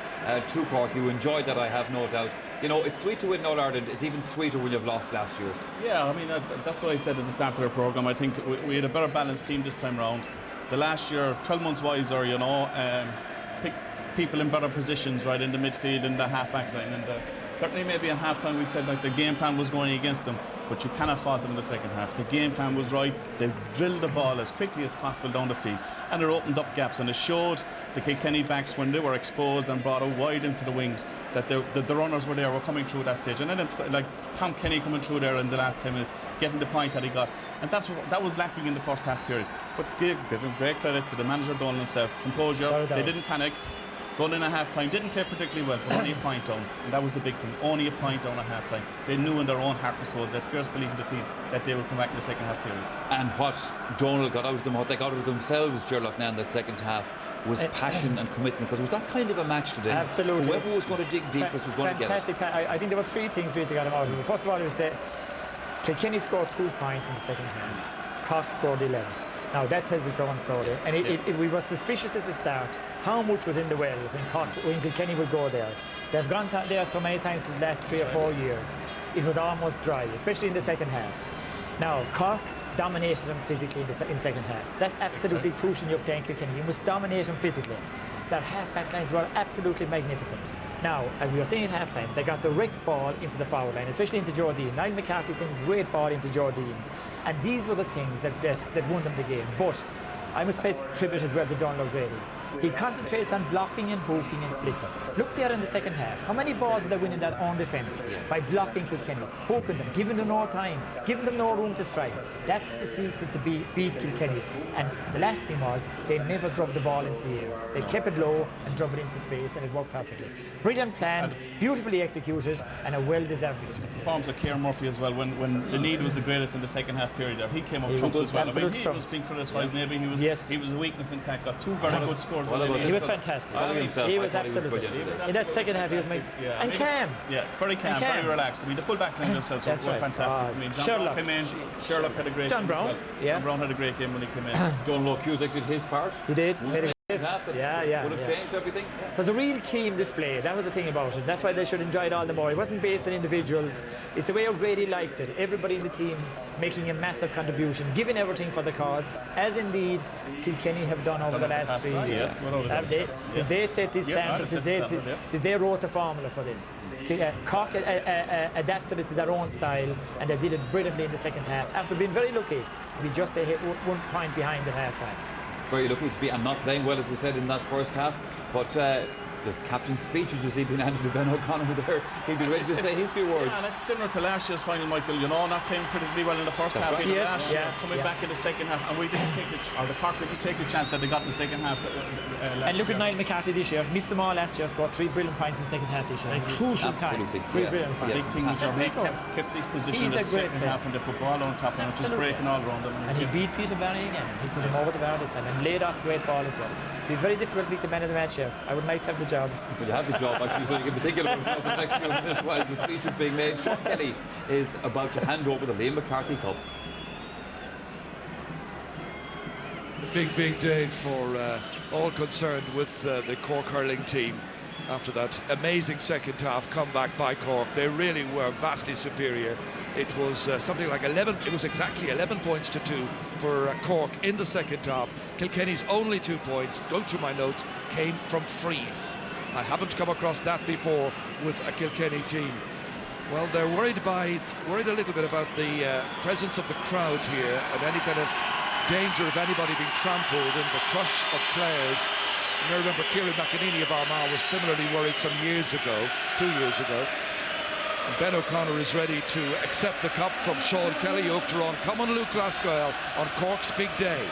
to Cork. You enjoyed that, I have no doubt. You know, it's sweet to win All Ireland. It's even sweeter when you've lost last year's. Yeah, I mean, that's what I said at the start of the programme. I think we had a better balanced team this time round. The last year, 12 months wiser, you know, pick people in better positions, right, in the midfield and the half-back line. And certainly maybe at half-time we said like the game plan was going against them, but you cannot fault them in the second half. The game plan was right. They drilled the ball as quickly as possible down the field, and it opened up gaps, and it showed the Kilkenny backs when they were exposed and brought out wide into the wings that the runners were coming through at that stage. And then like Tom Kenny coming through there in the last 10 minutes, getting the point that he got, and that was lacking in the first half period. But give him great credit to the manager Donald himself. Composure. They didn't panic. Going in at half-time, didn't play particularly well, but only a point down, and that was the big thing. Only a point down at half-time. They knew in their own heart and souls, they had fierce belief in the team that they would come back in the second half period. And what Donald got out of them, what they got out of themselves, Gerlach Nan, that second half, was passion and commitment, because it was that kind of a match today. Absolutely. Whoever was going to dig deepest was going to get it. Fantastic. I think there were three things really got him out of it. First of all, it was Kilkenny scored 2 points in the second half. Cork scored 11. Now that tells its own story, and we were suspicious at the start how much was in the well when Kilkenny would go there. They've gone there so many times in the last 3 or 4 years. It was almost dry, especially in the second half. Now Cork dominated them physically in the second half. That's absolutely crucial when you're playing Kilkenny. You must dominate them physically. Their half-back lines were absolutely magnificent. Now, as we were saying at half-time, they got the direct ball into the forward line, especially into Jordine. Niall McCarthy sent great ball into Jordine. And these were the things that won them the game. But I must pay tribute as well to Donald O'Grady. He concentrates on blocking and hooking and flicking. Look there in the second half. How many balls did they win in that own defence? By blocking Kilkenny, hooking them, giving them no time, giving them no room to strike. That's the secret to beat Kilkenny. And the last thing was, they never drove the ball into the air. They kept it low and drove it into space, and it worked perfectly. Brilliant plan, beautifully executed, and a well-deserved victory. Performs like Kieran Murphy as well, when the need was the greatest in the second half period there. He came up trumps as well. I mean, he was being criticised, maybe he was a weakness in attack. Got 2 very good scores. He was fantastic. He was absolutely. In that second half, he was and calm. Yeah, very calm, very relaxed. I mean, the full back line themselves were fantastic. I mean, Sherlock came in. Sherlock had a great game. John Brown. John Brown had a great game when he came in. Donald Cusack did his part. He did. Would have changed everything. It was a real team display. That was the thing about it. That's why they should enjoy it all the more. It wasn't based on individuals. It's the way O'Grady likes it. Everybody in the team making a massive contribution, giving everything for the cause, as indeed Kilkenny have done over the last 3 years. They set this standard. They wrote the formula for this. Cork adapted it to their own style, and they did it brilliantly in the second half, after being very lucky to be just 1 point behind at half-time. Very lucky to be and not playing well, as we said, in that first half, but the captain's speech, you just see being handed to Ben O'Connor there, he'd be ready to say his few words. Yeah, and it's similar to last year's final, Michael, you know, not playing particularly well in the first half, right. last year, coming back in the second half, and we didn't take the Cork didn't take the chance that they got in the second half. And look at Niall McCarthy this year, missed them all last year, scored 3 brilliant points in the second half this year, and crucial times. 3 brilliant points. Big thing which he kept these positions in the second half, and they put ball on top, and it was just breaking all around them. And he beat Peter Barry again, and he put him over the bar this time, and laid off great ball as well. It'd be very difficult to beat the man of the match here. I would like to have the job. job. Well, you have the job, actually, so you can be thinking about it for the next few minutes while the speech is being made. Sean Kelly is about to hand over the Liam McCarthy Cup. It's a big day for all concerned with the Cork hurling team. After that amazing second half comeback by Cork, they really were vastly superior. It was something like 11, it was exactly 11 points to 2 for Cork in the second half. Kilkenny's only 2 points, going through my notes, came from frees. I haven't come across that before with a Kilkenny team. Well, they're worried a little bit about the presence of the crowd here and any kind of danger of anybody being trampled in the crush of players. And I remember Kieran McEnany of Armagh was similarly worried some years ago, 2 years ago. And Ben O'Connor is ready to accept the cup from Sean Kelly, Oaktaron. Come on, Luke Glasgow on Cork's big day.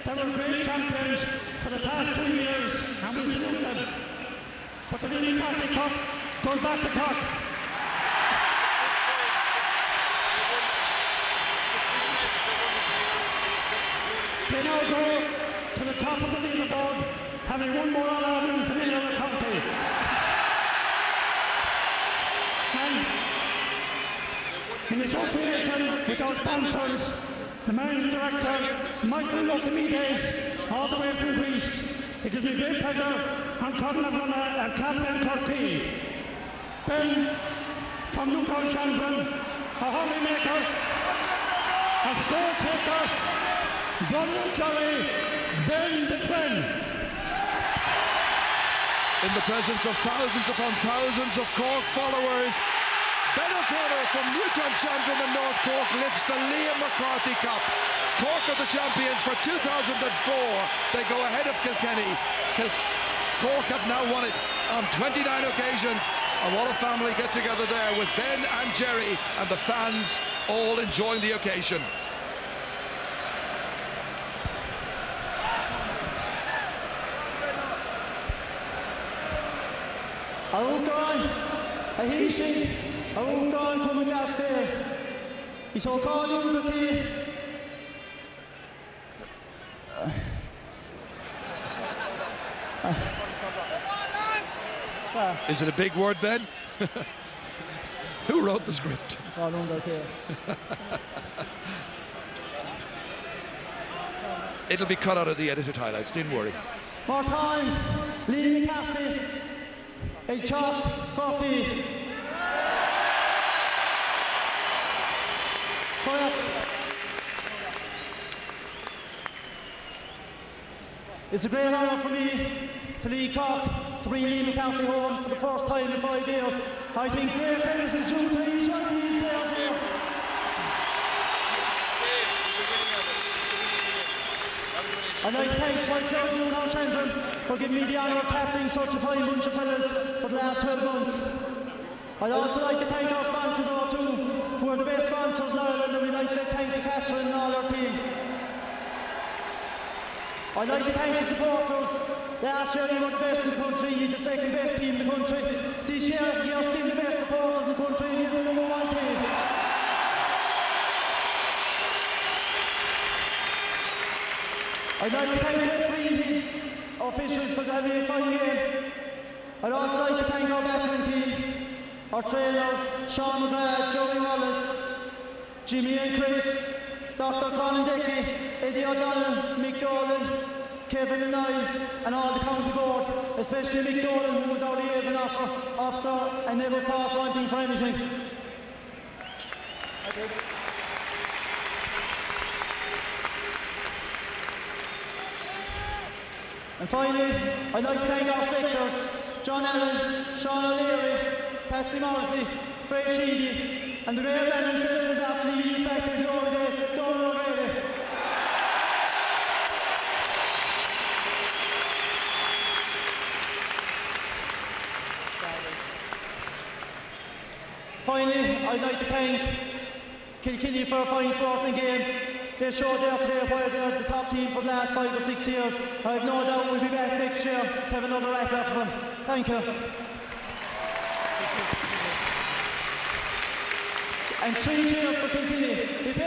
They were great champions for the past 2 years, and we salute them. But the Liam McCarthy Cup goes back to Cork. They now go to the top of the leaderboard, having won more All-Irelands than any other county. And in association with our sponsors, the managing director, Michael Lokamides, all the way from Greece. It gives me great pleasure on calling upon Captain Corky, Ben from Newtown Chandron, a hurling maker, a score taker, brother Jolly, Ben the Twin. In the presence of thousands upon thousands of Cork followers, Ben O'Connor from Newtown Chandron in North Cork lifts the Liam McCarthy Cup. Cork are the champions for 2004. They go ahead of Kilkenny. Cork have now won it on 29 occasions. And what a family get together there with Ben and Jerry and the fans all enjoying the occasion. Is it a big word, Ben? Who wrote the script? It'll be cut out of the edited highlights, don't worry. More time, Liam McCarthy, a chopped coffee. It's a great honour for me to lead Cork, to bring Liam McCarthy home for the first time in 5 years. I think great credit is due to each one of these players here. I'd like to thank my club, Newtown Chandron, for giving me the honour of captaining such a fine bunch of fellas for the last 12 months. I'd also like to thank our sponsors, all too, who are the best sponsors in Ireland, and we'd like to say thanks to Catherine and all our team. I'd like to thank the supporters. Last year you were the best in the country, you're the second best team in the country. This year you're still the best supporters in the country, and you're the #1 team. I'd like to thank referees, officials for having a fine game. I'd also like to thank our backline team, our trainers, Sean McGrath, Joey Wallace, Jimmy and Chris, Dr. Colin Decky, Eddie O'Donnell, Mick Dolan, Kevin and I, and all the county board, especially Mick Dolan, who was our liaison officer and never saw us wanting for anything. And finally, I'd like to thank our selectors, John Allen, Sean O'Leary, Patsy Morrissey, Fred Sheedy, and the great man himself who's after the youth back to the glory days, Donald O'Reilly. Finally, I'd like to thank Kilkenny for a fine sporting game. They showed there today why they're the top team for the last 5 or 6 years. I have no doubt we'll be back next year to have another rack off of them. Thank you. And 3 cheers for Kilkenny.